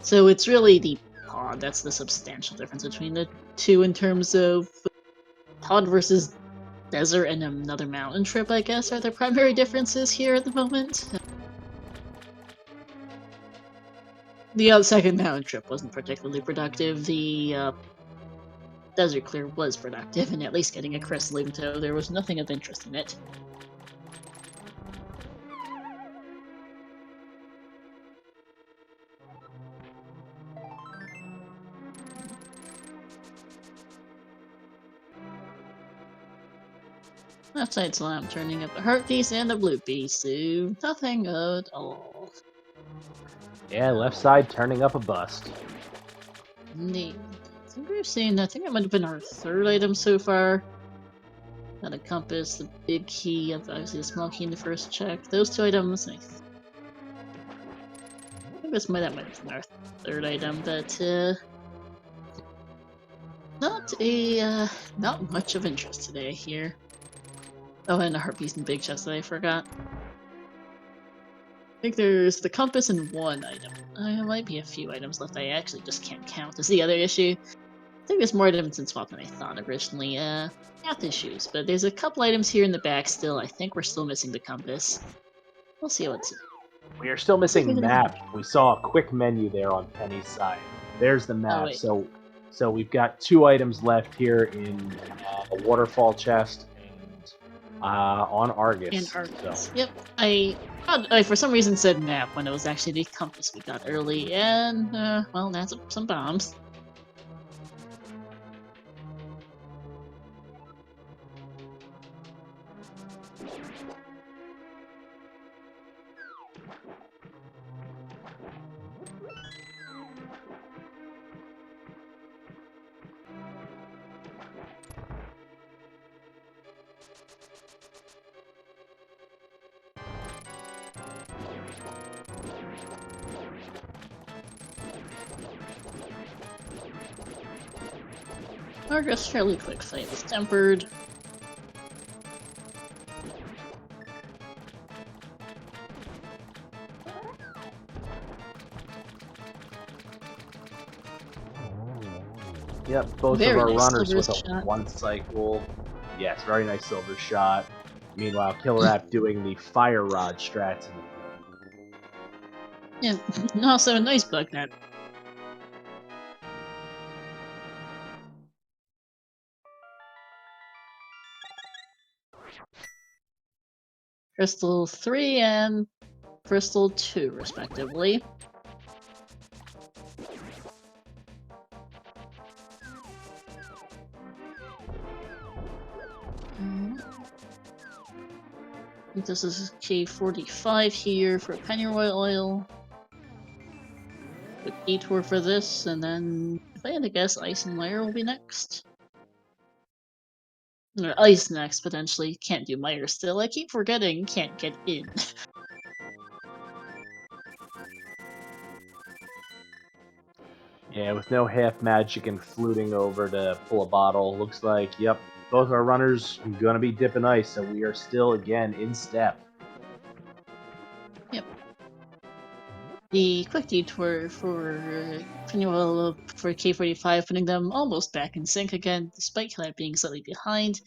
B: So it's really the pod that's the substantial difference between the two in terms of pod versus desert and another mountain trip, I guess, are the primary differences here at the moment. The second mountain trip wasn't particularly productive. The desert clear was productive, and at least getting a crystal, even though there was nothing of interest in it. Left side slime turning up a heart piece and a blue piece, so nothing at all.
A: Yeah, left side turning up a bust.
B: Indeed. I think we've seen, I think it might have been our third item so far. Got a compass, the big key, obviously the small key in the first check. Those two items, I think that might have been our third item, but not much of interest today here. Oh, and a heart piece and big chest that I forgot. I think there's the compass and one item. There might be a few items left I actually just can't count. Is the other issue. I think there's more items in Swap than I thought originally. Math issues, but there's a couple items here in the back still. I think we're still missing the compass. We'll see what's...
A: We are still missing map. We saw a quick menu there on Penny's side. There's the map. So we've got 2 items left here in a waterfall chest and on Argus.
B: And Argus.
A: So.
B: Yep. I for some reason said map when it was actually the compass we got early, and well, that's some bombs. Progress fairly quick fight with Tempered.
A: Yep, both
B: Very
A: of our
B: nice
A: runners
B: silver
A: with a
B: shot.
A: 1 cycle. Yes, very nice silver shot. Meanwhile, KillerApp doing the fire rod strats.
B: Yeah, also a nice bug net. Crystal 3 and Crystal 2, respectively. I think this is K45 here for Pennyroyal Oil. Quick detour for this, and then if I had to guess, Ice and Mire will be next. Or Ice next, potentially. Can't do Mire still. I keep forgetting, can't get in.
A: Yeah, with no half magic and fluting over to pull a bottle, looks like, yep, both our runners gonna be dipping ice, so we are still, again, in step.
B: Yep. The quick detour for Pennyroyal for K45, putting them almost back in sync again, despite KillerApp being slightly behind,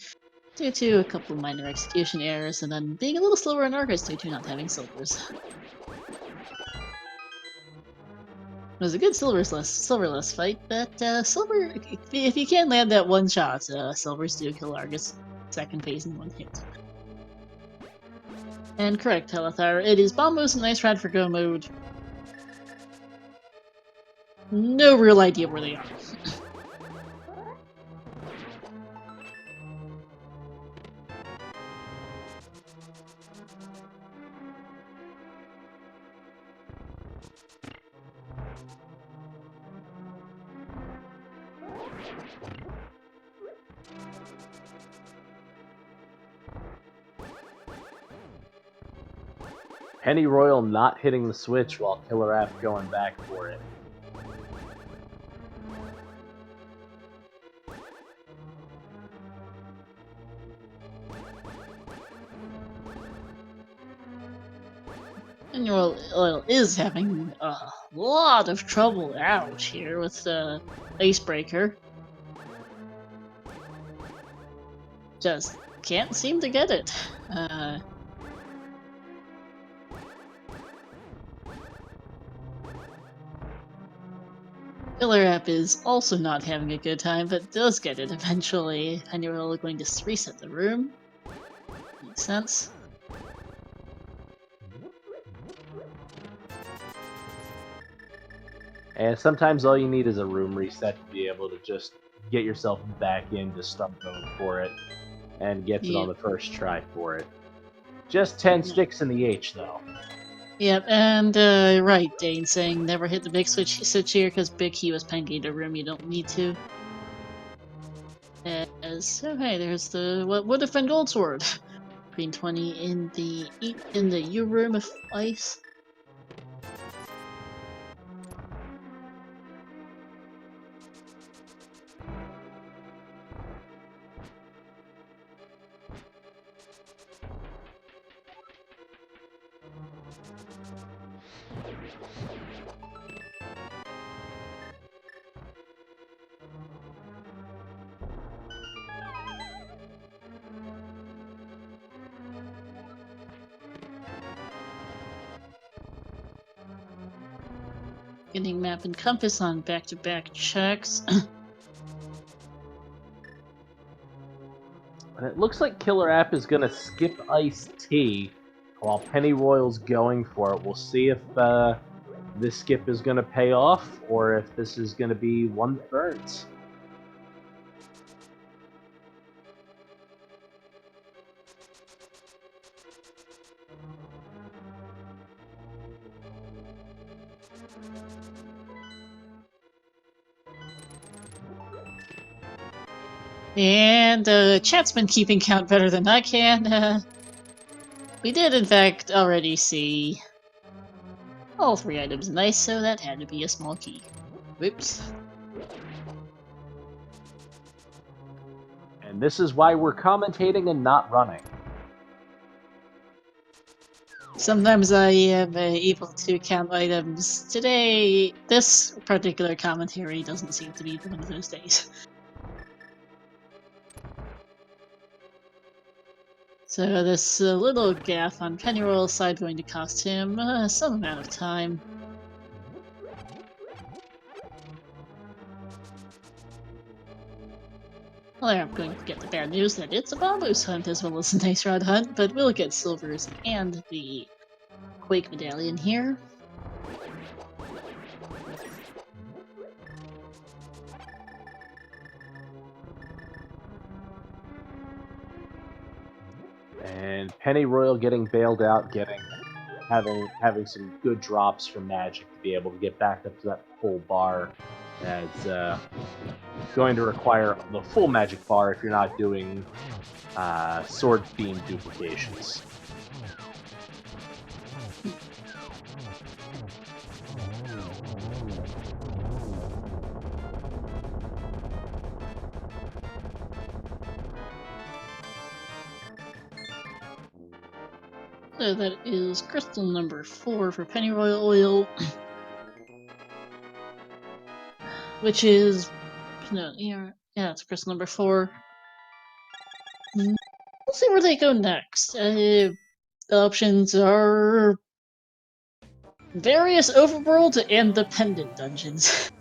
B: due to a couple minor execution errors, and then being a little slower in Argus due to not having silvers. It was a good silverless fight, but silver, if you can land that one shot, silvers do kill Argus second phase in one hit. And correct, Telethar, it is Bombos and Ice Rod for go mode. No real idea where they are.
A: Pennyroyal not hitting the switch while KillerApp going back for it.
B: Pennyroyal Oil is having a lot of trouble out here with the Icebreaker. Just can't seem to get it. KillerApp is also not having a good time, but does get it eventually. Pennyroyal going to reset the room. Makes sense.
A: And sometimes all you need is a room reset to be able to just get yourself back in to start going for it, and gets it on the first try for it. Just 10 sticks in the H, though.
B: Yep, and right, Dane saying never hit the big switch here because Big Key was penging the room you don't need to. Okay, there's the what would have been Gold Sword. Green 20 in the U room of ice. Getting map and compass on back-to-back checks.
A: And it looks like KillerApp is going to skip Ice T while Pennyroyal's going for it. We'll see if this skip is going to pay off or if this is going to be one that burns.
B: And chat's been keeping count better than I can. We did, in fact, already see all 3 items nice, so that had to be a small key. Whoops.
A: And this is why we're commentating and not running.
B: Sometimes I am able to count items. Today, this particular commentary doesn't seem to be one of those days. So this little gaffe on Pennyroyal's side going to cost him some amount of time. Well, I'm going to get the bad news that it's a Bamboos hunt as well as a Nice Rod hunt, but we'll get silvers and the Quake medallion here.
A: And Pennyroyal getting bailed out, having some good drops from Magic to be able to get back up to that full bar, as going to require the full Magic bar if you're not doing sword theme duplications.
B: So that is crystal number 4 for Pennyroyal Oil, which is no, yeah, it's crystal number 4. We'll see where they go next. The options are various overworld and dependent dungeons.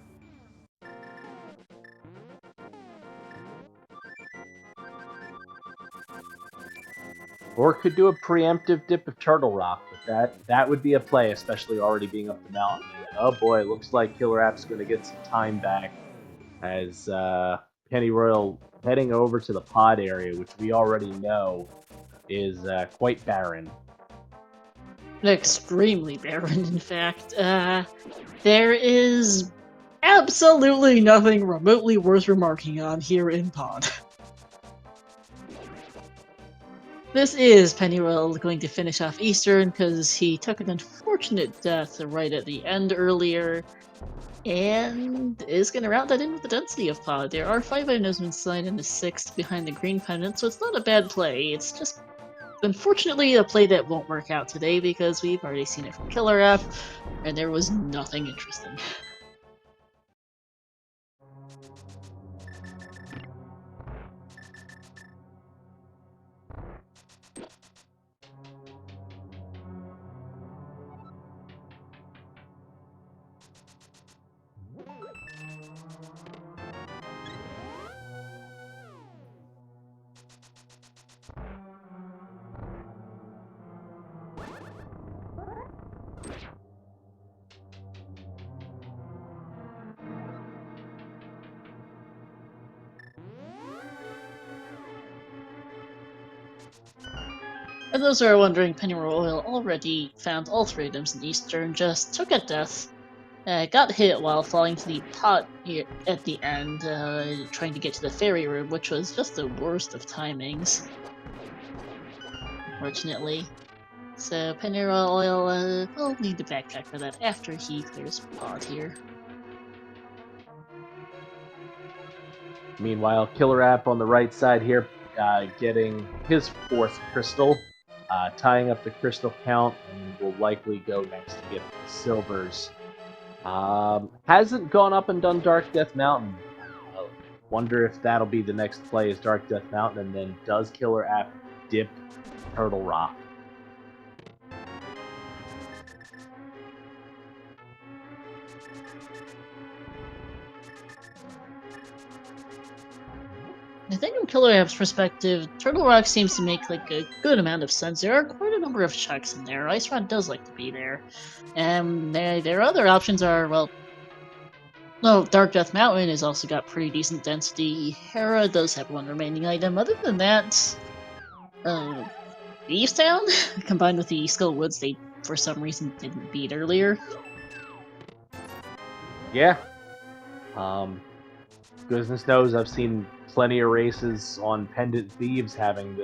A: Or could do a preemptive dip of Turtle Rock, but that would be a play, especially already being up the mountain. Oh boy, looks like KillerApp's going to get some time back as Pennyroyal heading over to the pod area, which we already know is quite barren.
B: Extremely barren, in fact. There is absolutely nothing remotely worth remarking on here in Pod. This is Pennyroyal going to finish off Eastern because he took an unfortunate death right at the end earlier, and is going to round that in with the density of Pod. There are 5 items inside and a 6th behind the green pennant, so it's not a bad play. It's just, unfortunately, a play that won't work out today because we've already seen it from KillerApp, and there was nothing interesting. For those who are wondering, Pennyroyal already found all 3 items in Eastern, just took a death, got hit while falling to the pot here at the end, trying to get to the fairy room, which was just the worst of timings, unfortunately. So Pennyroyal will need to backtrack for that after he clears Pod here.
A: Meanwhile, KillerApp on the right side here, getting his 4th crystal, tying up the crystal count, and will likely go next to get the silvers. Hasn't gone up and done Dark Death Mountain. Wonder if that'll be the next play is Dark Death Mountain, and then does KillerApp dip Turtle Rock?
B: I think from KillerApp's perspective, Turtle Rock seems to make like a good amount of sense. There are quite a number of checks in there. Ice Rod does like to be there. And their other options are, well, Dark Death Mountain has also got pretty decent density. Hera does have 1 remaining item. Other than that, Thieves Town, combined with the Skull Woods, they for some reason didn't beat earlier.
A: Yeah. Goodness knows I've seen plenty of races on Pendant Thieves having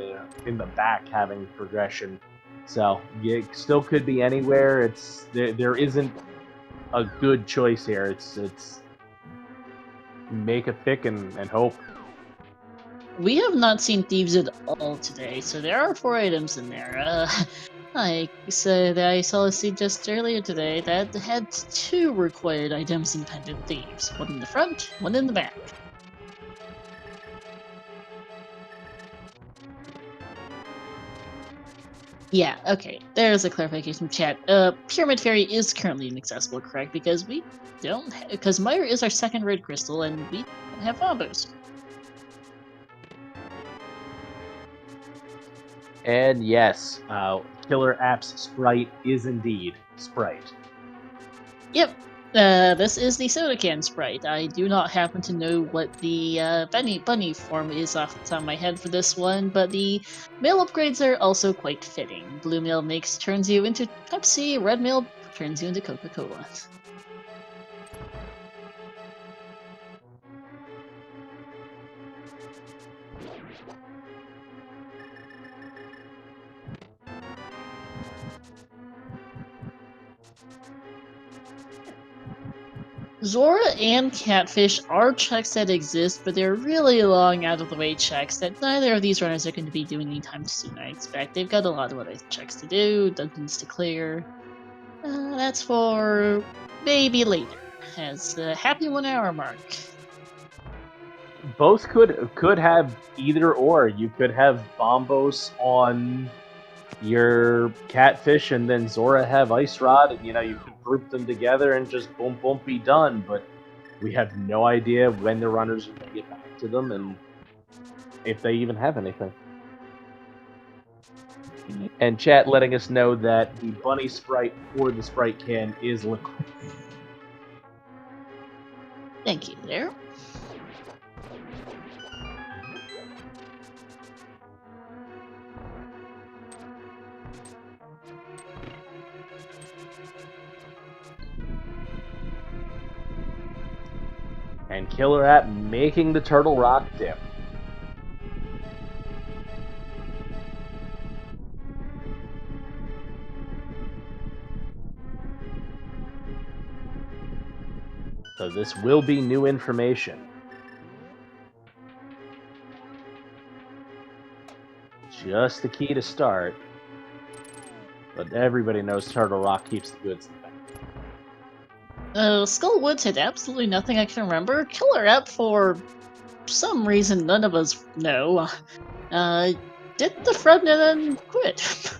A: in the back having progression. So you still could be anywhere. There isn't a good choice here. It's make a pick and hope.
B: We have not seen thieves at all today, so there are 4 items in there. Like said, I saw a seed just earlier today that had 2 required items in Pendant Thieves. One in the front, one in the back. Yeah, okay. There's a clarification chat. Pyramid Fairy is currently inaccessible, correct? Because we don't because Meyer is our second red crystal and we don't have Bombos.
A: And yes, KillerApp's Sprite is indeed Sprite.
B: Yep. This is the soda can sprite. I do not happen to know what the bunny form is off the top of my head for this one, but the male upgrades are also quite fitting. Blue male turns you into Pepsi, red male turns you into Coca-Cola. Zora and Catfish are checks that exist, but they're really long out-of-the-way checks that neither of these runners are going to be doing anytime soon, I expect. They've got a lot of other checks to do, dungeons to clear. That's for maybe later, as the happy 1 hour mark.
A: Both could have either or. You could have Bombos on your Catfish and then Zora have Ice Rod, and you could group them together and just boom boom be done, but we have no idea when the runners are going to get back to them and if they even have anything. And chat letting us know that the bunny sprite for the sprite can is liquid.
B: Thank you there.
A: And KillerApp making the Turtle Rock dip. So this will be new information. Just the key to start. But everybody knows Turtle Rock keeps the goods in the bank.
B: Skullwoods had absolutely nothing I can remember. KillerApp, for some reason none of us know, did the front and then quit.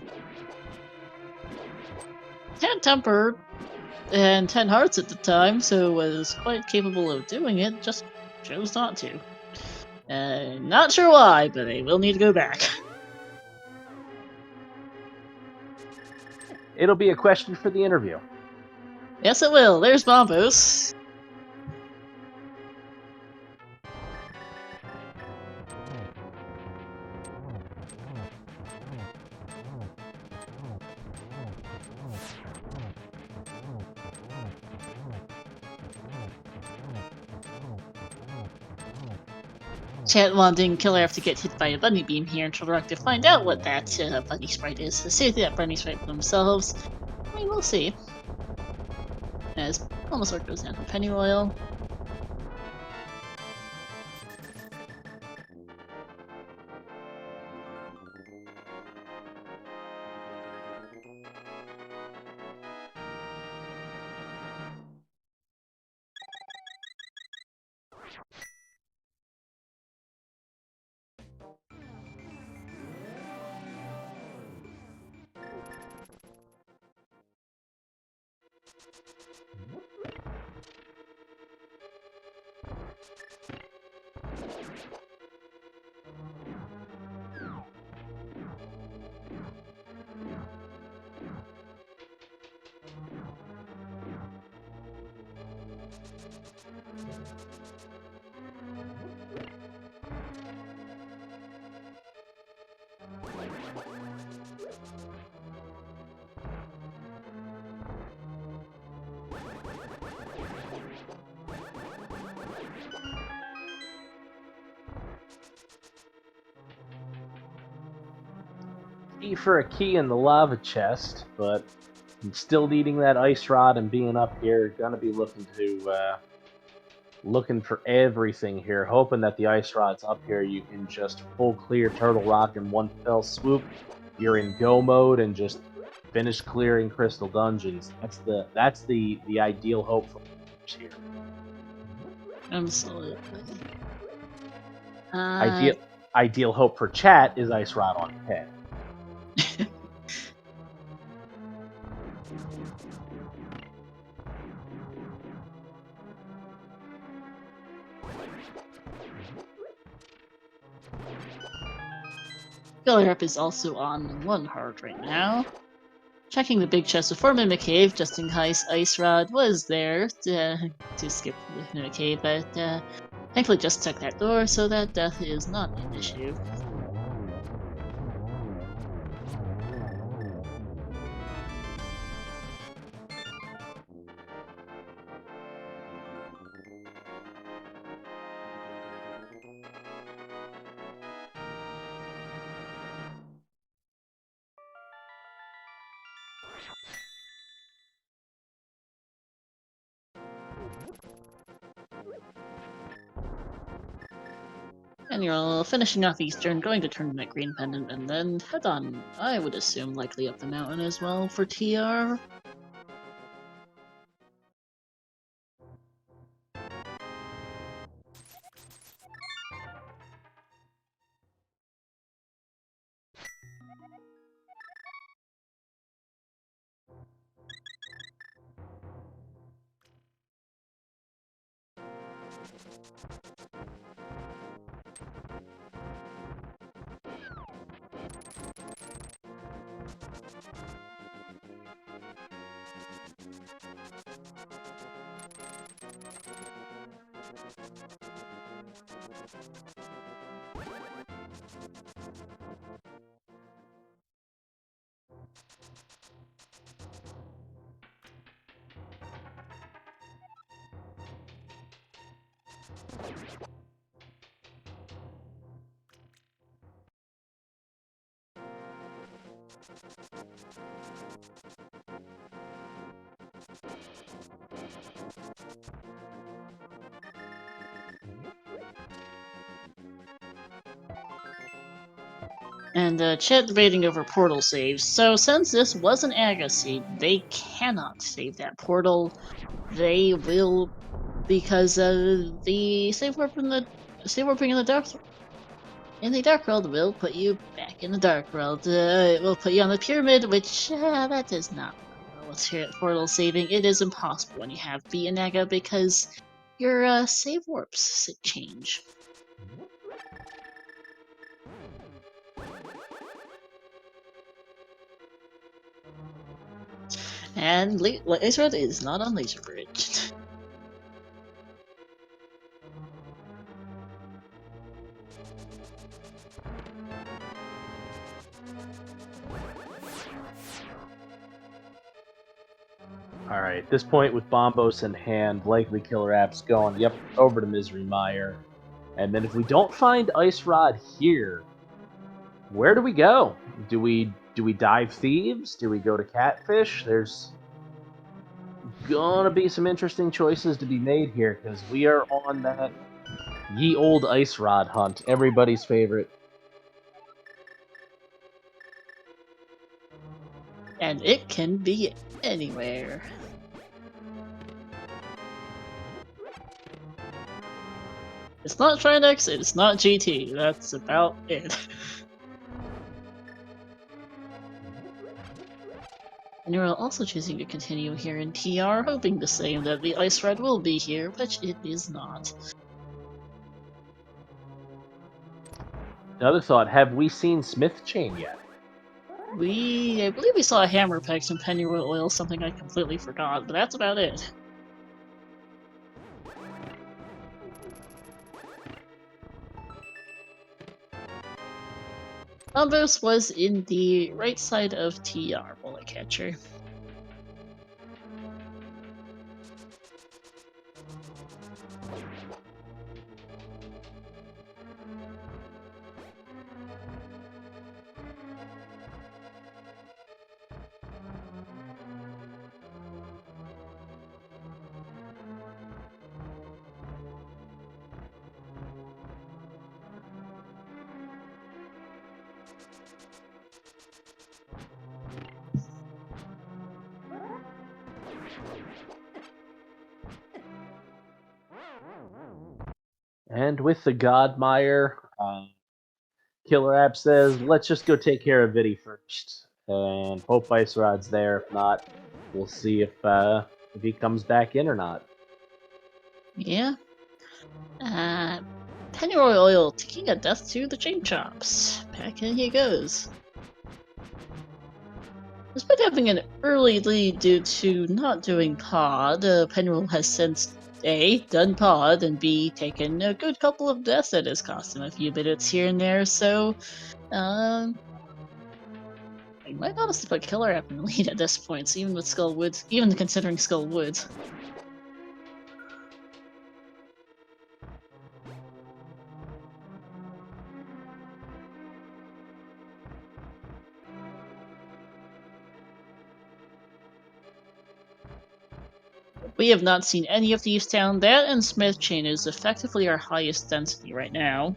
B: Had temper and 10 hearts at the time, so was quite capable of doing it, just chose not to. Not sure why, but they will need to go back.
A: It'll be a question for the interview.
B: Yes, it will. There's Bombos. Chat wanting KillerApp to get hit by a bunny beam here and Turtle to find out what that bunny sprite is. See that bunny sprite for themselves. I mean, we'll see. As Bulbasaur goes down to Pennyroyal.
A: for a key in the lava chest, but I'm still needing that ice rod and being up here. Gonna be looking for everything here, hoping that the ice rod's up here. You can just full clear Turtle Rock in one fell swoop. You're in go mode and just finish clearing crystal dungeons. That's the ideal hope for here.
B: Absolutely.
A: Ideal hope for chat is ice rod on your head.
B: KillerApp is also on 1 heart right now. Checking the big chest before Mimic Cave, just in case Ice Rod was there to skip the Mimic Cave, but thankfully just checked that door, so that death is not an issue. And you're finishing off Eastern, going to turn in that green pendant, and then head on, I would assume, likely up the mountain as well for TR. And chat debating over portal saves. So since this was an Agassi, they cannot save that portal. They will, because the save warping in the dark world will put you back in the dark world. It will put you on the pyramid, which that is not what's here at portal saving. It is impossible when you have B and Naga because your save warps change. And Laser Red is not on Laser Bridge.
A: Alright, at this point with Bombos in hand, likely KillerApp's going, yep, over to Misery Mire. And then if we don't find Ice Rod here, where do we go? Do we dive Thieves? Do we go to Catfish? There's gonna be some interesting choices to be made here, because we are on that ye old Ice Rod hunt, everybody's favorite.
B: And it can be anywhere. It's not Trinex, it's not GT, that's about it. And you're also choosing to continue here in TR, hoping the same that the Ice Rod will be here, which it is not.
A: Another thought, have we seen Smith Chain yet?
B: I believe we saw a hammer pack, some pennyroyal oil, something I completely forgot, but that's about it. Bombos was in the right side of TR, bullet catcher.
A: And with the Godmire, KillerApp says, let's just go take care of Viddy first. And hope Ice Rod's there. If not, we'll see if he comes back in or not.
B: Yeah. Pennyroyal Oil taking a death to the Chain Chops. Back in he goes. Despite having an early lead due to not doing pod, Pennyroyal has since A, done pod, and B, taken a good couple of deaths at his cost him a few minutes here and there, so I might honestly put KillerApp in the lead at this point, so even with Skullwoods, even considering Skullwoods. We have not seen any of these down. That and Smith Chain is effectively our highest density right now.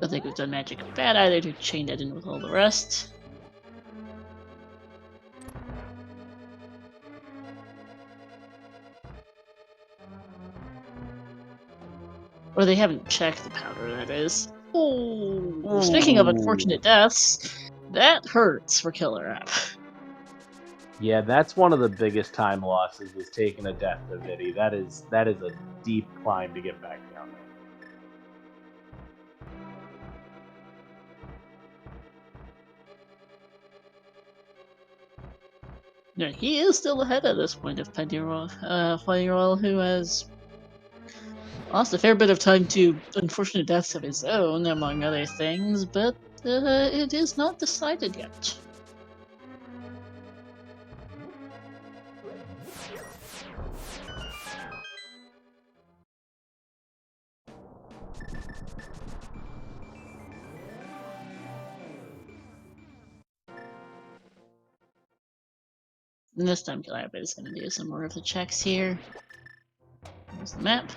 B: I think we've done Magic Bad either to chain that in with all the rest. Or they haven't checked the powder, that is. Ooh. Speaking of unfortunate deaths, that hurts for KillerApp.
A: Yeah, that's one of the biggest time losses, is taking a death to Viddy. That is a deep climb to get back down there.
B: Yeah, he is still ahead at this point of Pennyroyal, who has lost a fair bit of time to unfortunate deaths of his own, among other things, but it is not decided yet. And this time KillerApp is going to do some more of the checks here. Here's the map.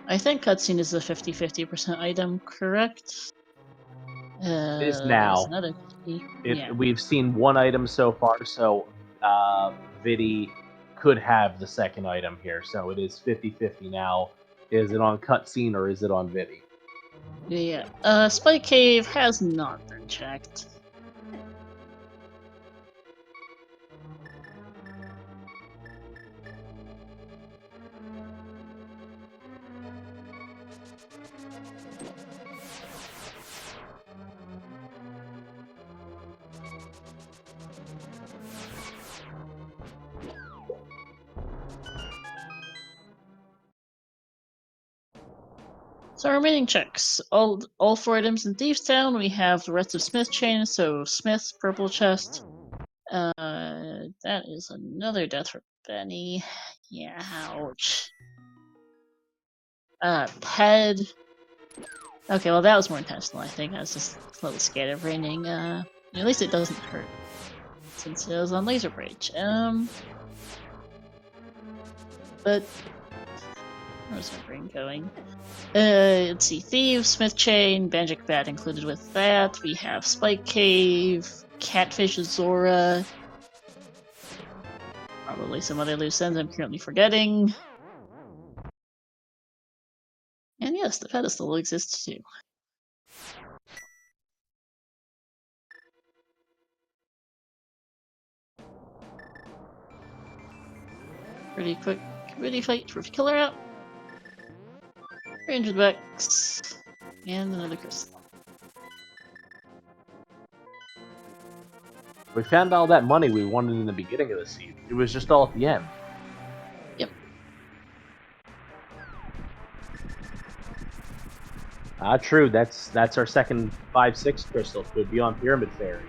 B: I think cutscene is a 50-50% item, correct?
A: It is now.
B: Another yeah.
A: We've seen one item so far, so Viddy could have the second item here. So it is 50-50 now. Is it on cutscene or is it on Viddy?
B: Yeah. Spike Cave has not been checked. So remaining checks. All 4 items in Thieves Town. We have the rest of Smith Chain, so Smith, Purple Chest. That is another death for Benny. Yeah, ouch. Ped. Okay, well that was more intentional, I think. I was just a little scared of raining. At least it doesn't hurt. Since it was on Laser Bridge. But where's my brain going? Let's see. Thieves, Smith Chain, Magic Bat included with that. We have Spike Cave, Catfish Azora. Probably some other loose ends I'm currently forgetting. And yes, the pedestal exists too. Pretty quick Ready fight for KillerApp. Ranger Bex. And another crystal.
A: We found all that money we wanted in the beginning of the season. It was just all at the end.
B: Yep.
A: True. That's our second 5/6 crystal. Could be on Pyramid Fairy.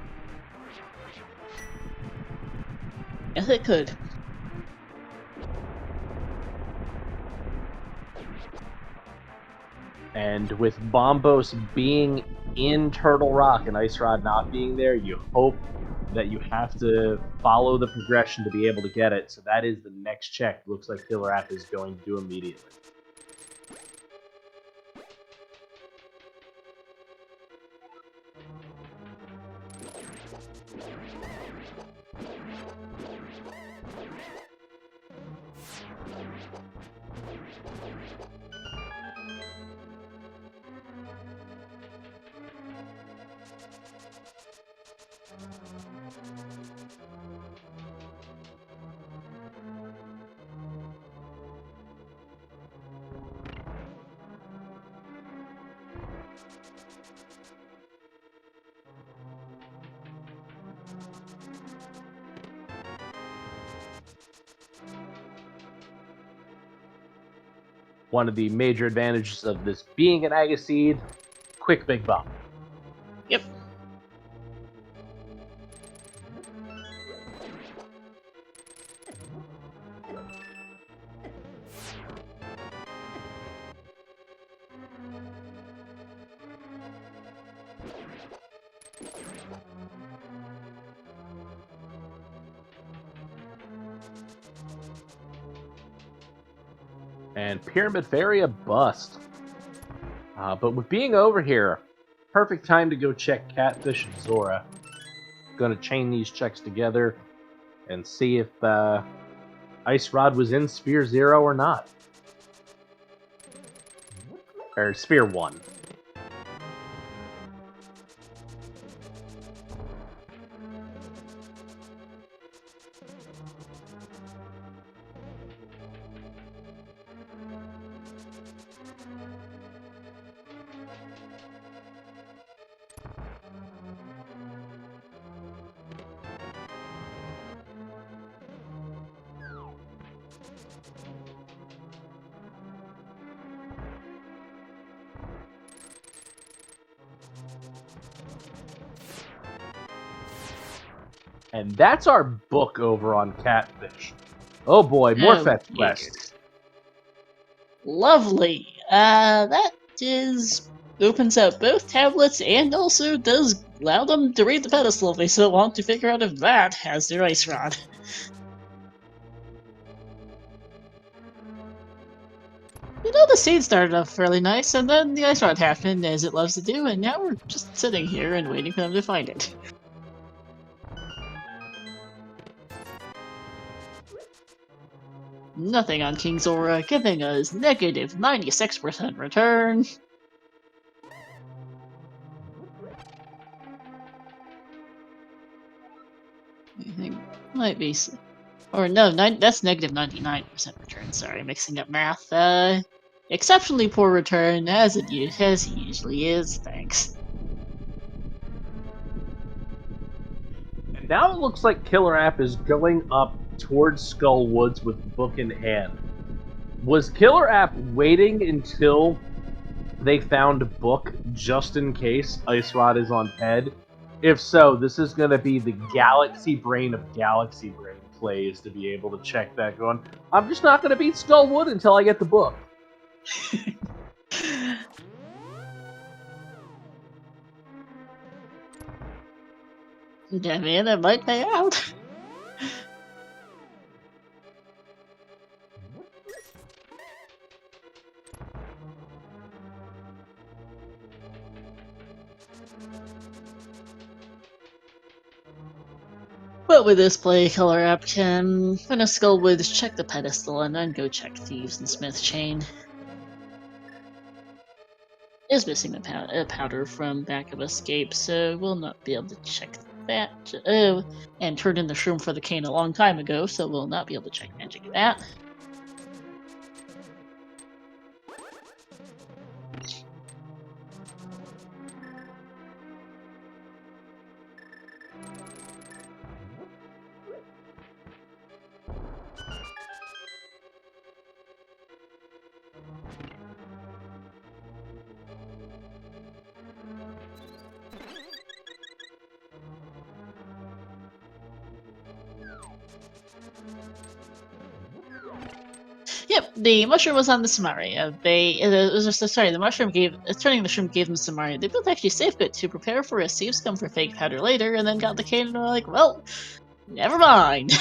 B: Yes, it could.
A: And with Bombos being in Turtle Rock and Ice Rod not being there, you hope that you have to follow the progression to be able to get it. So that is the next check. Looks like KillerApp is going to do immediately. One of the major advantages of this being an Agaseed, quick big bump.
B: Yep.
A: And Pyramid Fairy a bust. But with being over here, perfect time to go check Catfish and Zora. Gonna chain these checks together and see if Ice Rod was in Sphere 0 or not. Or Sphere 1. And that's our book over on Catfish. Oh boy, more fetch quests.
B: Lovely. That opens up both tablets and also does allow them to read the pedestal if they still want to figure out if that has their ice rod. You know, the scene started off fairly nice, and then the ice rod happened, as it loves to do, and now we're just sitting here and waiting for them to find it. Nothing on King Zora, giving us negative 96% return. I think might be, or no, that's negative 99% return. Sorry, mixing up math. Exceptionally poor return, as it usually is. Thanks.
A: And now it looks like KillerApp is going up towards Skull Woods with book in hand. Was KillerApp waiting until they found a book just in case Ice Rod is on head? If so, this is going to be the Galaxy Brain of Galaxy Brain plays to be able to check that going, I'm just not going to beat Skullwood until I get the book.
B: Yeah, man, that might pay out. But with this play, KillerApp can finish Skullwood, check the pedestal, and then go check Thieves and Smith Chain. Is missing the powder from back of escape, so we'll not be able to check that. And turned in the shroom for the cane a long time ago, so we'll not be able to check magic that. Yep, the mushroom was on the Samari. The mushroom gave turning the shroom gave them Samari. They both actually saved it to prepare for a safe scum for fake powder later, and then got the cane and were like, well, never mind.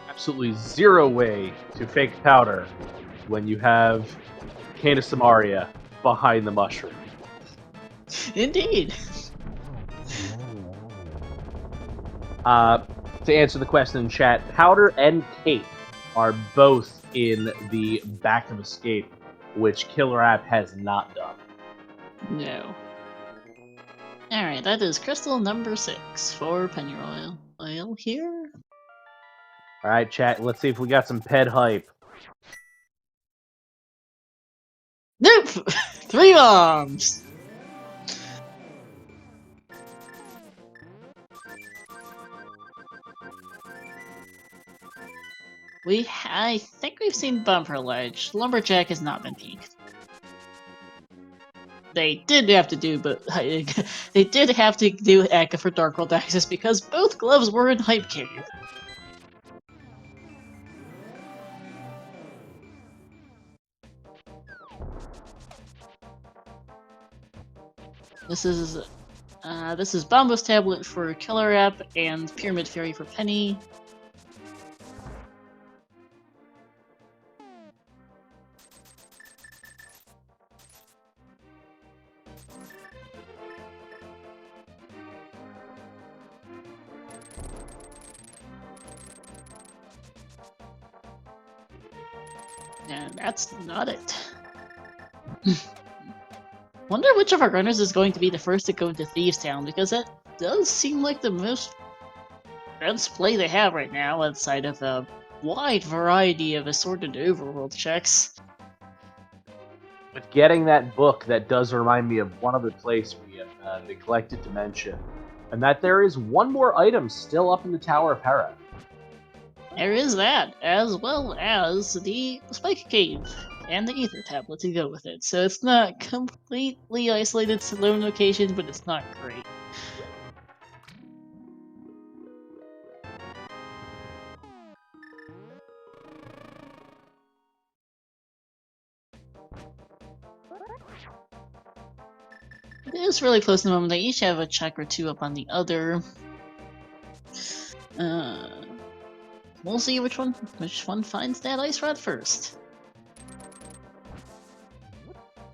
A: Absolutely zero way to fake powder when you have Cane of Samaria behind the mushroom.
B: Indeed.
A: To answer the question in chat, powder and cape are both in the back of escape, which KillerApp has not done.
B: No. Alright, that is crystal number 6 for Pennyroyal. Oil here.
A: Alright, chat, let's see if we got some ped hype.
B: Nope! 3 bombs! I think we've seen Bumper Ledge. Lumberjack has not been peaked. They did have to do, but they did have to do Akka for Dark World Access because both gloves were in Hype Cave. This is Bombo's Tablet for KillerApp and Pyramid Fairy for Penny. And that's not it. Wonder which of our runners is going to be the first to go into Thieves Town, because that does seem like the most best play they have right now, outside of a wide variety of assorted overworld checks.
A: With getting that book, that does remind me of one other place we have neglected to mention, and that there is one more item still up in the Tower of Hera.
B: There is that, as well as the Spike Cave and the Ether Tablet to go with it. So it's not completely isolated to lone locations, but it's not great. It is really close to the moment. They each have a check or two up on the other. We'll see which one finds that ice rod first.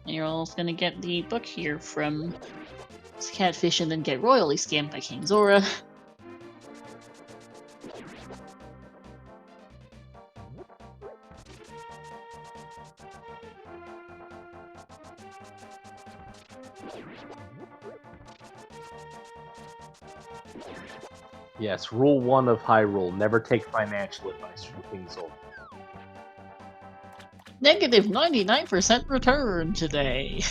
B: And you're all gonna get the book here from Catfish and then get royally scammed by King Zora.
A: Yes, rule 1 of Hyrule, never take financial advice from King Zora.
B: Negative 99% return today.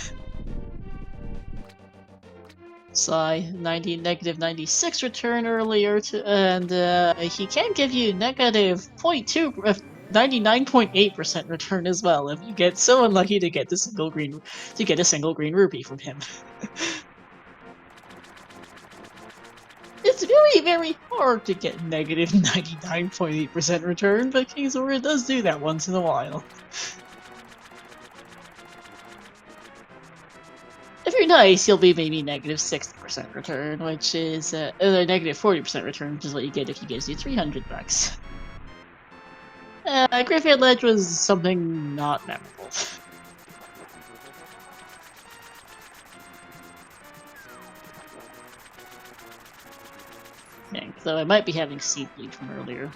B: Sigh, negative 96 return earlier, and he can give you negative 99.8% return as well if you get so unlucky to get a single green rupee from him. It's very, very hard to get negative 99.8% return, but King Zora does do that once in a while. If you're nice, you'll be maybe negative 60% return, which is negative 40% return, which is what you get if he gives you 300 bucks. Graveyard Ledge was something not memorable. Yeah, so I might be having Seed Bleed from earlier.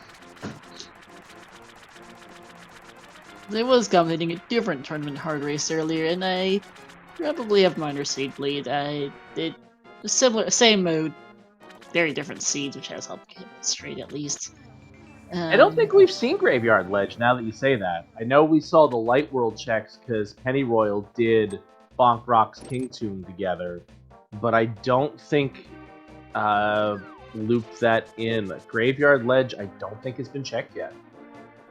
B: I was commenting a different tournament hard race earlier, and I probably have minor Seed Bleed. I did same mode, very different seeds, which has helped get it straight at least.
A: I don't think we've seen Graveyard Ledge, now that you say that. I know we saw the Light World checks because Pennyroyal did Bonk Rock's King Tomb together, but I don't think looped that in. Graveyard Ledge, I don't think has been checked yet.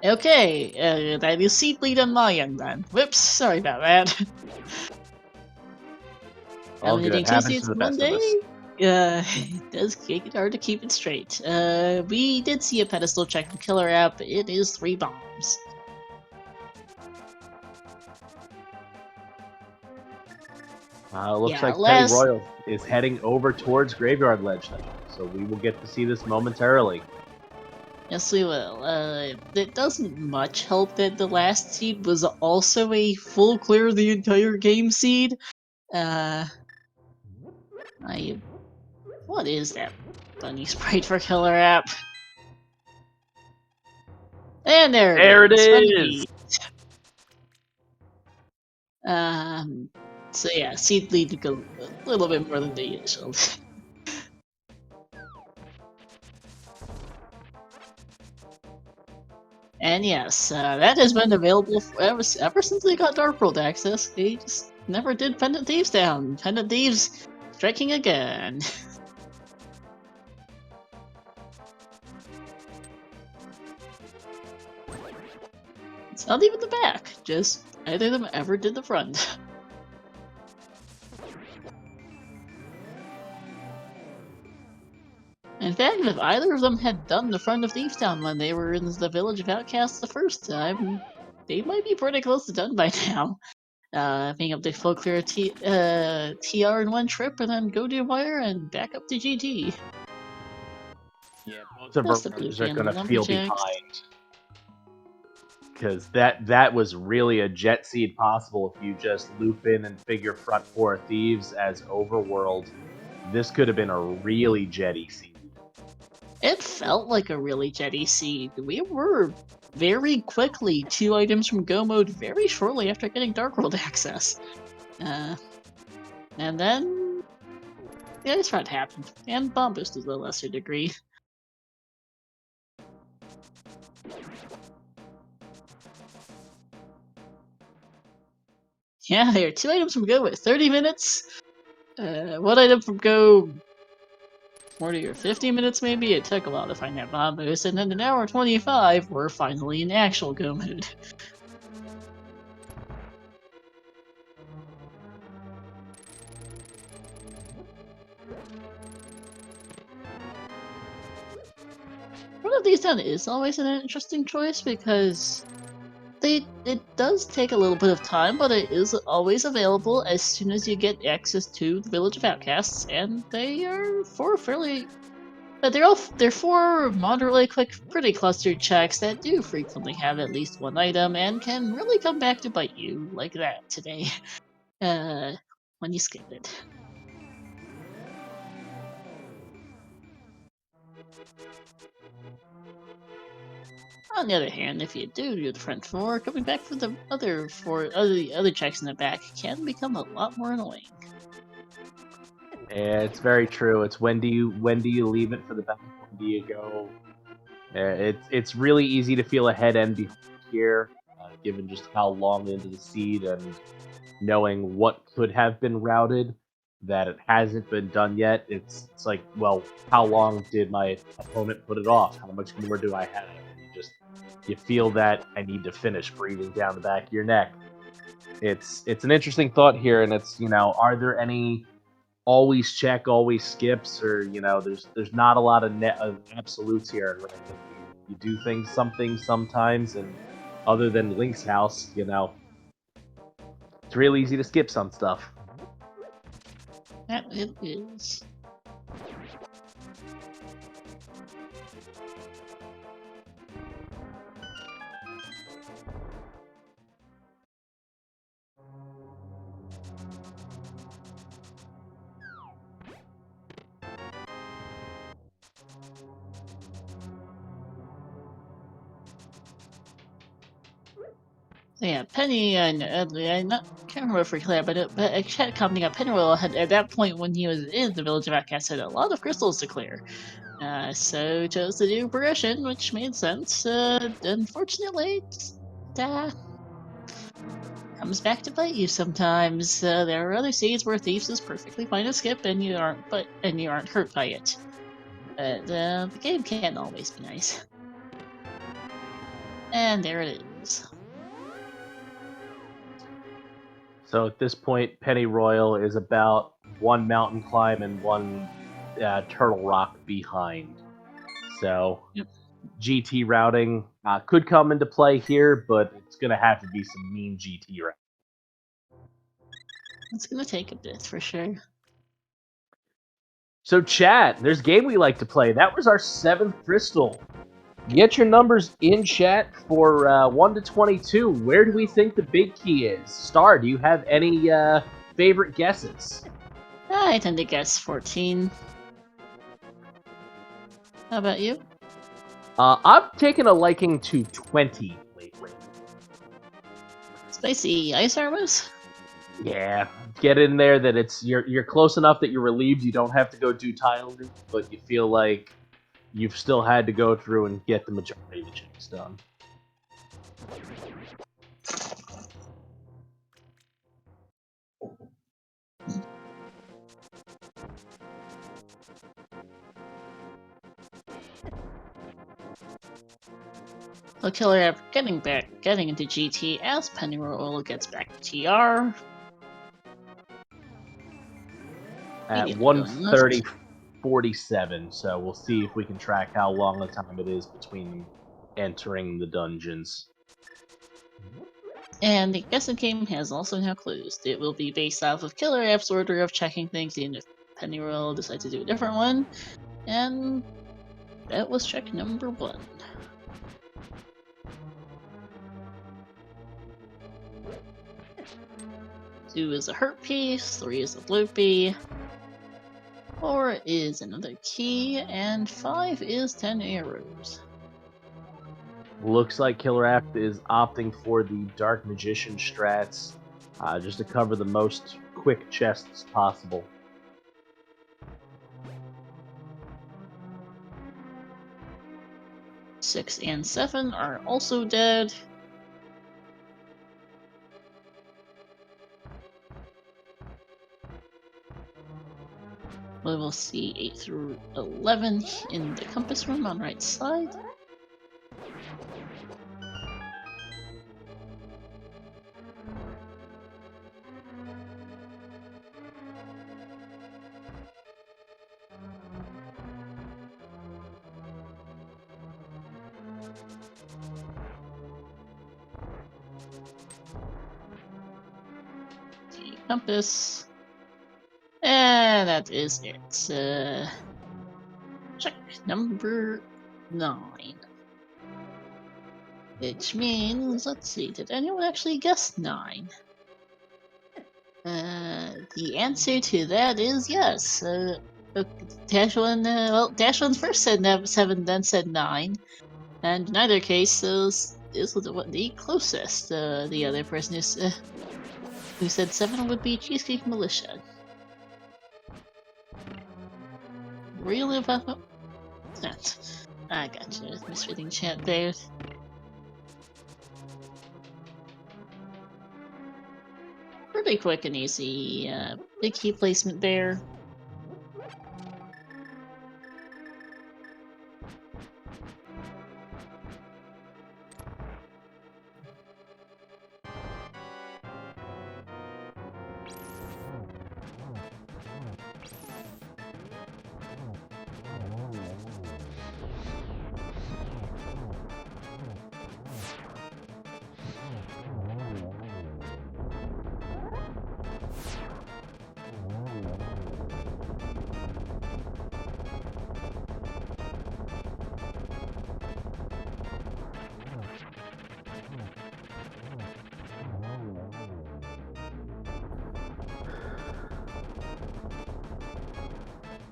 B: Okay, that is Seed Bleed on my end then. Whoops, sorry about that.
A: All good. Happens to the best of us.
B: It does make it hard to keep it straight. We did see a pedestal check from Killer App. It is 3 bombs.
A: Looks
B: Yeah,
A: like Penny Royal is heading over towards Graveyard Ledge now, so we will get to see this momentarily.
B: Yes, we will. It doesn't much help that the last seed was also a full clear of the entire game seed. What is that bunny sprite for Killer App? And there it is! So yeah, seed lead a little bit more than the usual. And yes, that has been available ever since they got Dark World access. They just never did Pendant Thieves down. Pendant Thieves striking again. It's not even the back, just neither of them ever did the front. In fact, if either of them had done the front of Thieves Town when they were in the Village of Outcasts the first time, they might be pretty close to done by now. Being able to full clear TR in one trip and then go to Wire and back up to GT.
A: Yeah, both of our runners are going to feel behind. Because that was really a jet seed possible if you just loop in and figure front 4 Thieves as overworld. This could have been a really jetty seed.
B: It felt like a really jetty seed. We were very quickly 2 items from Go mode very shortly after getting Dark World access. And then the ice front happened, and bomb boost to a lesser degree. Yeah, there are 2 items from Go with 30 minutes. 1 item from Go 40 or 50 minutes maybe. It took a while to find that bomb boost, and then an hour 25, we're finally in actual Go mode. One of these down is always an interesting choice because it does take a little bit of time, but it is always available as soon as you get access to the Village of Outcasts, and they are they're 4 moderately quick, pretty clustered checks that do frequently have at least 1 item and can really come back to bite you like that today. When you skip it. On the other hand, if you do the front 4, coming back for the other checks in the back can become a lot more annoying.
A: Yeah, it's very true. It's when do you leave it for the back? When do you go? It's really easy to feel ahead and behind here, given just how long into the seed and knowing what could have been routed that it hasn't been done yet. It's like, well, how long did my opponent put it off? How much more do I have? And you feel that I need to finish breathing down the back of your neck. It's an interesting thought here, and it's, are there any always check, always skips, or there's not a lot of absolutes here. You do things sometimes, and other than Link's house, it's real easy to skip some stuff.
B: That it is. Yeah, Penny and I can't remember for clear, but I kept commenting on Pennyroyal had at that point when he was in the Village of Outcasts had a lot of crystals to clear. So chose to do progression, which made sense. Unfortunately, comes back to bite you sometimes. There are other seeds where Thieves is perfectly fine to skip, and you aren't hurt by it. But the game can't always be nice. And there it is.
A: So at this point, Penny Royal is about 1 mountain climb and 1 Turtle Rock behind. So
B: Yep.
A: GT routing could come into play here, but it's going to have to be some mean GT routing.
B: It's gonna take a bit for sure.
A: So chat, there's a game we like to play. That was our 7th crystal. Get your numbers in chat for 1 to 22. Where do we think the big key is? Star, do you have any favorite guesses?
B: I tend to guess 14. How about you?
A: I've taken a liking to 20 lately.
B: Spicy ice armors?
A: Yeah, get in there that you're close enough that you're relieved you don't have to go do tile loop, but you feel like you've still had to go through and get the majority of the checks done.
B: So KillerApp getting into GT as Pennyroyal gets back to TR.
A: At
B: Immediately going left.
A: 1:30:47, so we'll see if we can track how long a time it is between entering the dungeons.
B: And the guessing game has also now closed. It will be based off of KillerApp's order of checking things, even if Pennyroyal decides to do a different one. And that was check number 1. 2 is a hurt piece, 3 is a loopy, 4 is another key, and 5 is 10 arrows.
A: Looks like KillerApp is opting for the Dark Magician strats, just to cover the most quick chests possible.
B: 6 and 7 are also dead. We will see 8 through 11 in the compass room on right side. The compass. And that is it. Check number 9. Which means, let's see, did anyone actually guess 9? The answer to that is yes. Dash1 first said 7, then said 9. And in either case, this was the closest. The other person who said 7 would be Cheesecake Militia. Really about that? I gotcha. Misreading chat there. Pretty quick and easy. Big key placement there.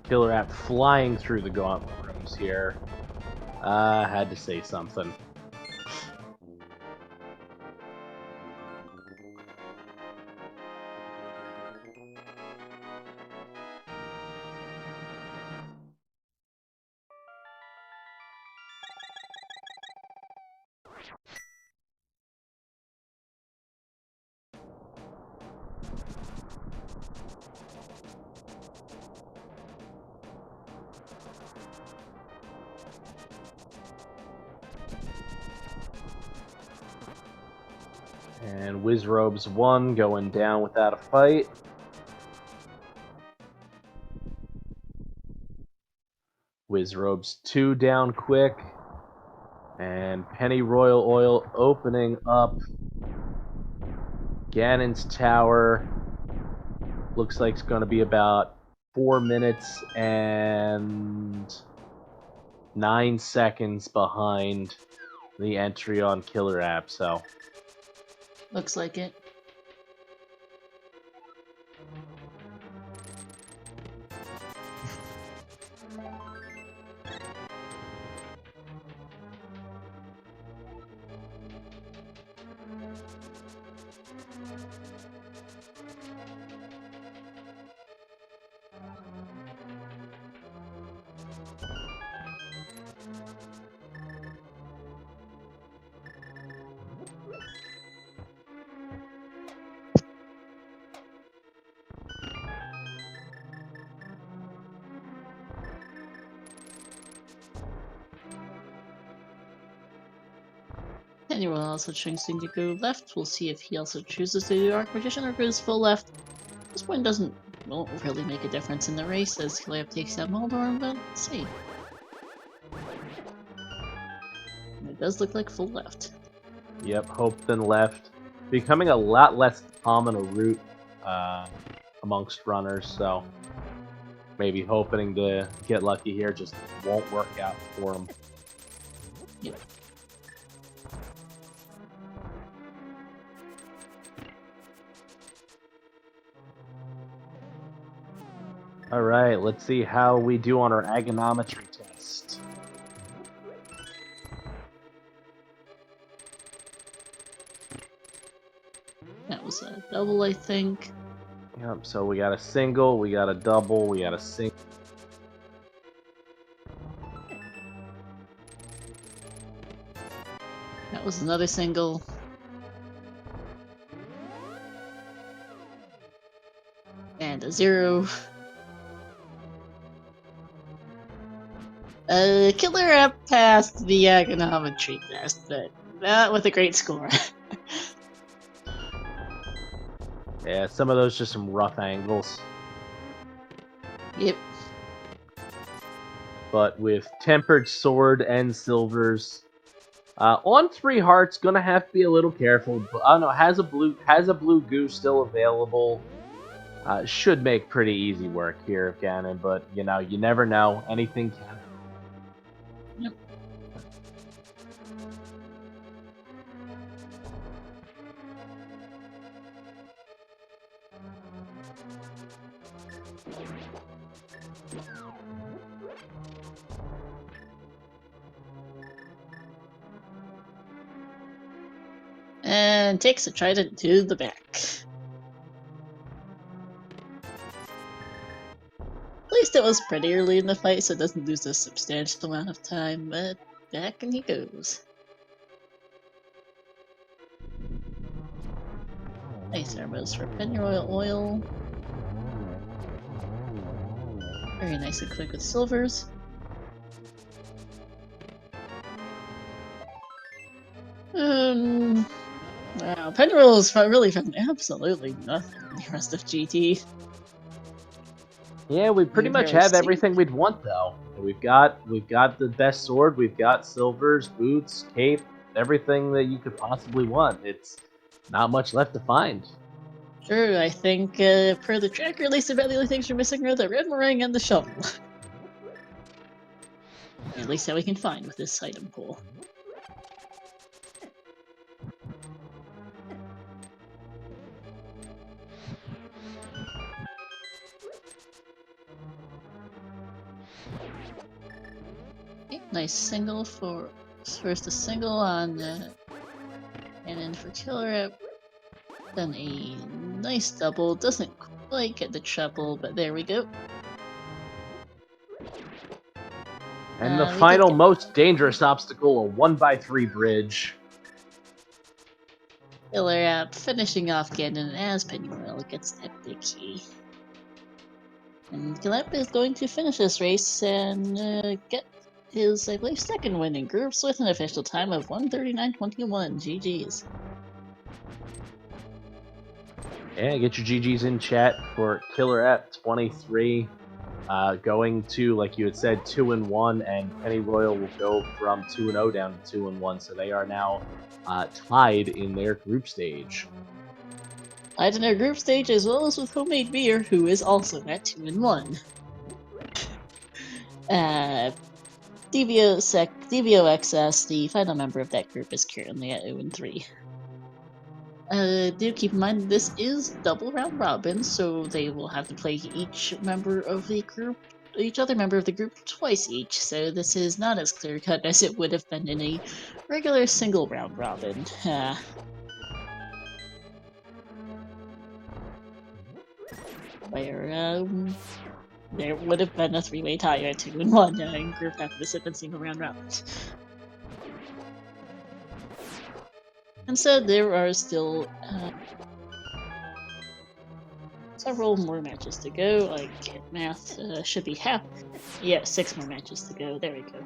A: KillerApp flying through the gauntlet rooms here. Had to say something. And Wizrobes 1 going down without a fight. Wizrobes 2 down quick. And Penny Royal Oil opening up Ganon's tower. Looks like it's going to be about 4 minutes and 9 seconds behind the entry on KillerApp, so.
B: Looks like it. Penny will also choosing to go left. We'll see if he also chooses to do Arc Magician or goes full left. This one won't really make a difference in the race as KillerApp takes out Moldorm, but let's see. It does look like full left.
A: Yep, Hope then left. Becoming a lot less common a route amongst runners, so maybe hoping to get lucky here just won't work out for him.
B: Yep.
A: Alright, let's see how we do on our agonometry test.
B: That was a double, I think.
A: Yep, so we got a single, we got a double, we got a single.
B: That was another single. And a 0. KillerApp passed the agonometry test, but not with a great score.
A: Yeah, some of those just some rough angles.
B: Yep.
A: But with Tempered Sword and Silvers, on 3 hearts, gonna have to be a little careful. But I don't know, has a blue goo still available. Should make pretty easy work here of Ganon, but you know, you never know. Anything can.
B: Yep. And takes a trident to the back. At least it was pretty early in the fight, so it doesn't lose a substantial amount of time, but back and he goes. Nice arrows for Penny Royal Oil. Very nice and quick with silvers. Wow, Penny Royal's really found absolutely nothing in the rest of GT.
A: Yeah, we pretty much have everything we'd want though. We've got the best sword, we've got silvers, boots, cape, everything that you could possibly want. It's not much left to find.
B: Sure, I think per the track release, about the only things we're missing are the red meringue and the shovel. At least that we can find with this item pool. Okay, nice single for first a single on and then for KillerApp, then a nice double. Doesn't quite get the treble, but there we go.
A: And the final most dangerous obstacle, a 1x3 bridge.
B: KillerApp finishing off Ganon as Penny Royal gets that big key. And KillerApp is going to finish this race and get his, I believe, second win in groups with an official time of 1:39.21. GG's.
A: Yeah, get your GG's in chat for KillerApp23. going to, like you had said, 2-1, and Penny Royal will go from 2-0 down to 2-1. So they are now tied in their group stage.
B: Tied in their group stage as well as with Homemade Beer, who is also at 2-1. DVOXS, the final member of that group, is currently at 0-3. Do keep in mind this is double round robin, so they will have to play each other member of the group twice each, so this is not as clear cut as it would have been in a regular single round robin. Where there would have been a 3-way tie at 2-1 in group after this had been single round robins. Instead, there are still several more matches to go. I get math, should be half. Yeah, 6 more matches to go. There we go.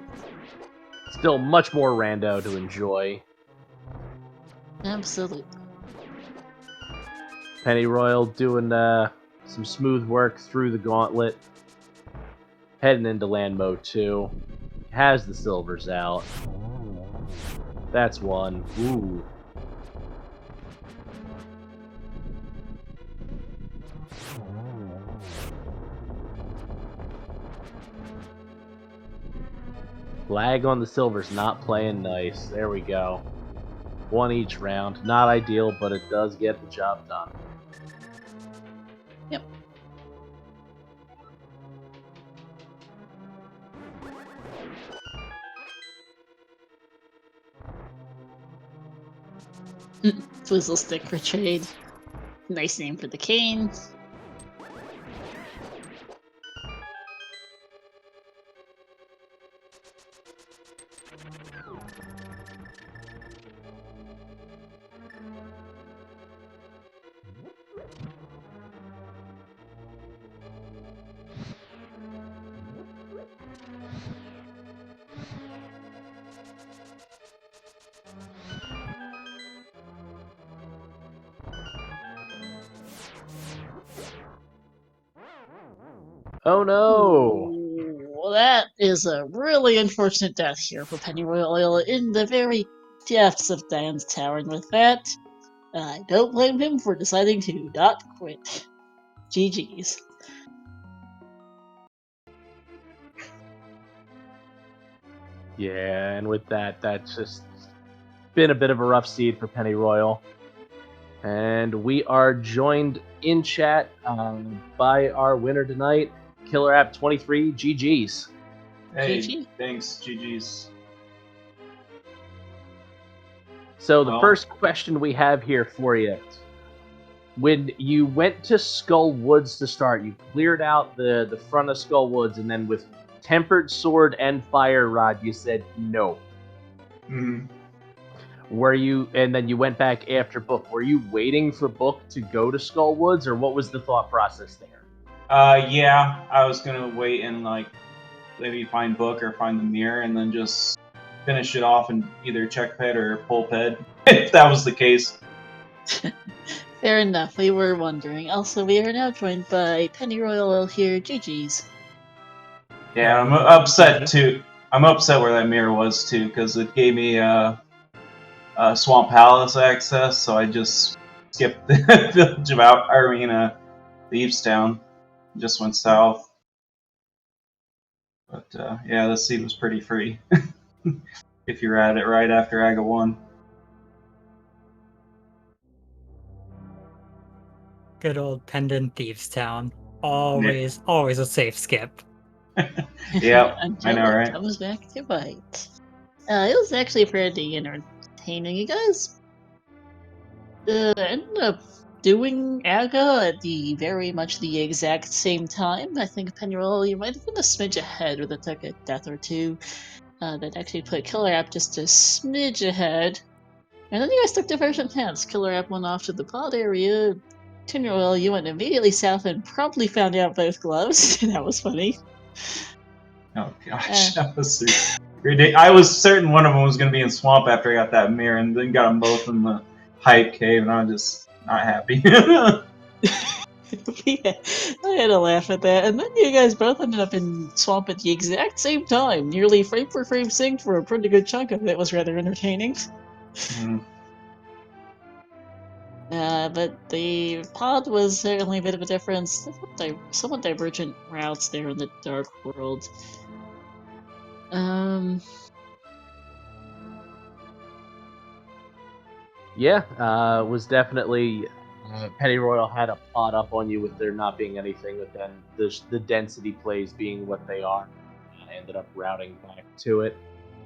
A: Still much more rando to enjoy.
B: Absolutely.
A: Penny Royal doing some smooth work through the gauntlet. Heading into land mode 2. Has the silvers out. That's one. Ooh. Lag on the silvers, not playing nice. There we go. 1 each round. Not ideal, but it does get the job done.
B: Yep. Twizzle Stick for trade. Nice name for the cane.
A: Oh no!
B: Well, that is a really unfortunate death here for Penny Royal in the very depths of Diane's Tower, and with that, I don't blame him for deciding to not quit. GG's.
A: Yeah, and with that, that's just been a bit of a rough seed for Penny Royal. And we are joined in chat by our winner tonight, KillerApp23. GG's.
C: Hey,
B: GG.
C: thanks, GG's.
A: So the first question we have here for you. When you went to Skull Woods to start, you cleared out the front of Skull Woods, and then with Tempered Sword and Fire Rod, you said no.
C: Mm-hmm.
A: And then you went back after Book. Were you waiting for Book to go to Skull Woods, or what was the thought process there?
C: Yeah, I was gonna wait and maybe find Book or find the mirror, and then just finish it off and either check ped or pull ped, if that was the case.
B: Fair enough, we were wondering. Also, we are now joined by Penny Royal here. GG's.
C: Yeah, I'm upset too. I'm upset where that mirror was too, because it gave me Swamp Palace access, so I just skipped the Village of Thievestown, just went south. But yeah, the seed was pretty free if you're at it right after Aga 1.
D: Good old Pendant Thievestown. Always a safe skip.
C: Yeah,
B: Until
C: I know,
B: it
C: right?
B: comes back to bite. It was actually pretty entertaining. You guys ended up doing Aga at very much the exact same time. I think Penny Royal, you might have been a smidge ahead, with it took a death or two. That actually put KillerApp just a smidge ahead. And then you guys took divergent paths. KillerApp went off to the pod area. Penny Royal, you went immediately south and promptly found out both gloves. That was funny.
C: Oh gosh, that was ridiculous. I was certain one of them was going to be in Swamp after I got that mirror, and then got them both in the Hype Cave, and I was just not happy.
B: Yeah, I had to laugh at that. And then you guys both ended up in Swamp at the exact same time, nearly frame for frame synced for a pretty good chunk of it. Was rather entertaining.
C: Mm.
B: But the pod was certainly a bit of a difference. Somewhat divergent routes there in the Dark World.
A: Yeah, was definitely Penny Royal had a pot up on you with there not being anything, but then the density plays being what they are, ended up routing back to it.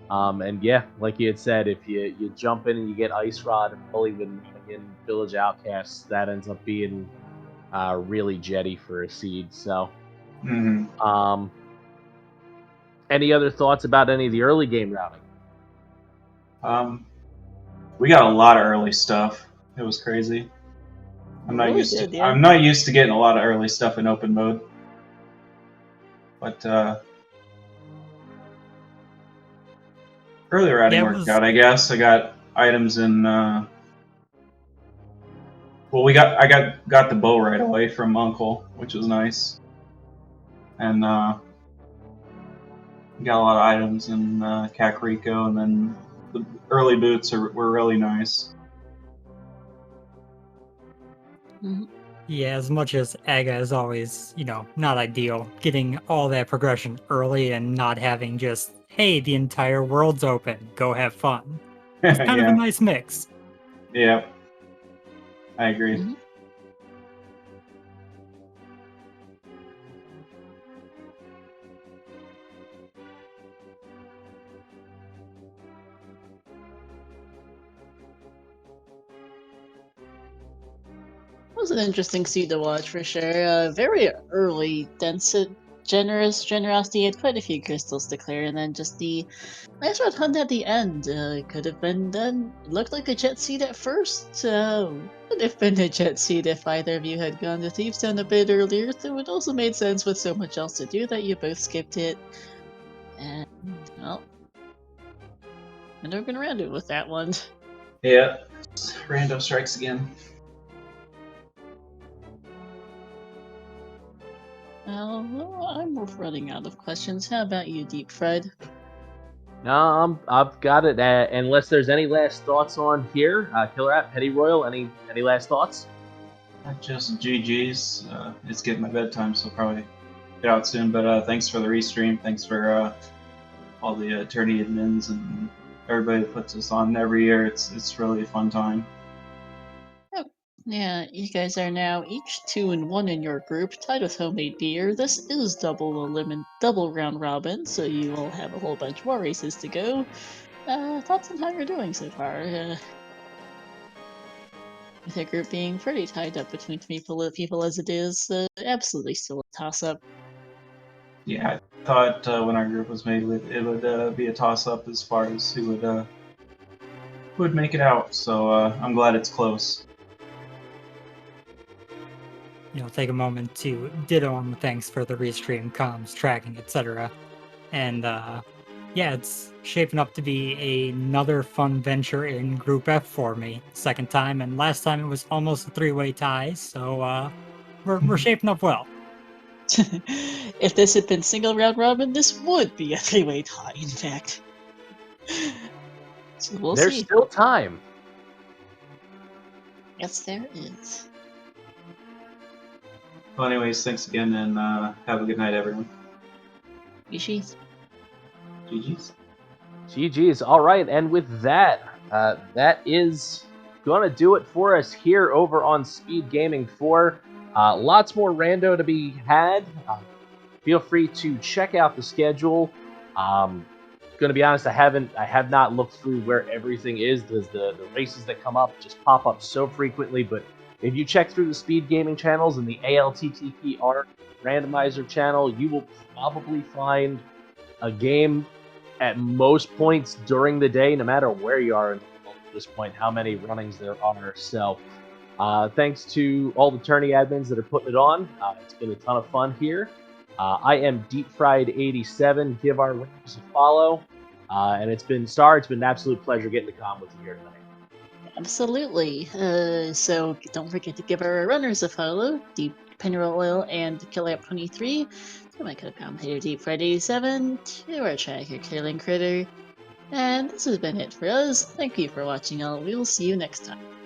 A: And yeah, like you had said, if you jump in and you get Ice Rod early when in Village Outcasts, that ends up being really jetty for a seed. So, any other thoughts about any of the early game routing?
C: We got a lot of early stuff. It was crazy. I'm not
B: Really
C: used
B: did,
C: to.
B: yeah.
C: I'm not used to getting a lot of early stuff in open mode. But early routing worked out, I guess. I got items in. Well, I got the bow right away from Uncle, which was nice, and we got a lot of items in Kakariko, and then the early boots were really nice.
D: Yeah, as much as Aga is always, not ideal, getting all that progression early and not having just, hey, the entire world's open, go have fun. It's kind of a nice mix.
C: Yeah, I agree.
B: It was an interesting scene to watch for sure. Very early, generosity. Had quite a few crystals to clear, and then just the nice red hunt at the end. Could have been done. It looked like a jet seed at first. Could have been a jet seed if either of you had gone to Thieves Town a bit earlier. So it also made sense with so much else to do that you both skipped it. And well, and we're gonna round it with that one.
C: Yeah, rando strikes again.
B: Well, I'm running out of questions. How about you, Deep Fried?
A: No, I've got it. Unless there's any last thoughts on here, KillerApp, Petty Royal, any last thoughts?
C: Just GG's. It's getting my bedtime, so I'll probably get out soon. But thanks for the restream. Thanks for all the attorney admins and everybody that puts us on every year. It's really a fun time.
B: Yeah, you guys are now each 2-1 in your group, tied with homemade beer. This is double round robin, so you all have a whole bunch more races to go. Thoughts on how you're doing so far? With your group being pretty tied up between people as it is, absolutely still a toss-up.
C: Yeah, I thought when our group was made, it would be a toss-up as far as who would make it out. So I'm glad it's close.
D: Take a moment to ditto on the thanks for the restream, comms, tracking, etc. And yeah, it's shaping up to be another fun venture in Group F for me. Second time, and last time it was almost a three-way tie, so we're shaping up well.
B: If this had been single round robin, this would be a three-way tie, in fact. So we'll
A: There's
B: see.
A: still time.
B: Yes, there is.
C: Well, anyways, thanks again, and have a good night, everyone.
B: GG's.
C: GG's.
A: GG's. All right, and with that, that is going to do it for us here over on Speed Gaming 4. Lots more rando to be had. Feel free to check out the schedule. Going to be honest, I have not looked through where everything is because the races that come up just pop up so frequently. But if you check through the Speed Gaming channels and the ALTTPR Randomizer channel, you will probably find a game at most points during the day, no matter where you are at this point, how many runnings there are. So thanks to all the tourney admins that are putting it on. It's been a ton of fun here. I am Deep Fried 87. Give our runners a follow. And it's been an absolute pleasure getting to con with you here tonight.
B: Absolutely. So don't forget to give our runners a follow. Pennyroyal Oil and KillerApp23, to my co-commentator DeepFred87, to our tracker Killing Critter. And this has been it for us. Thank you for watching all. We will see you next time.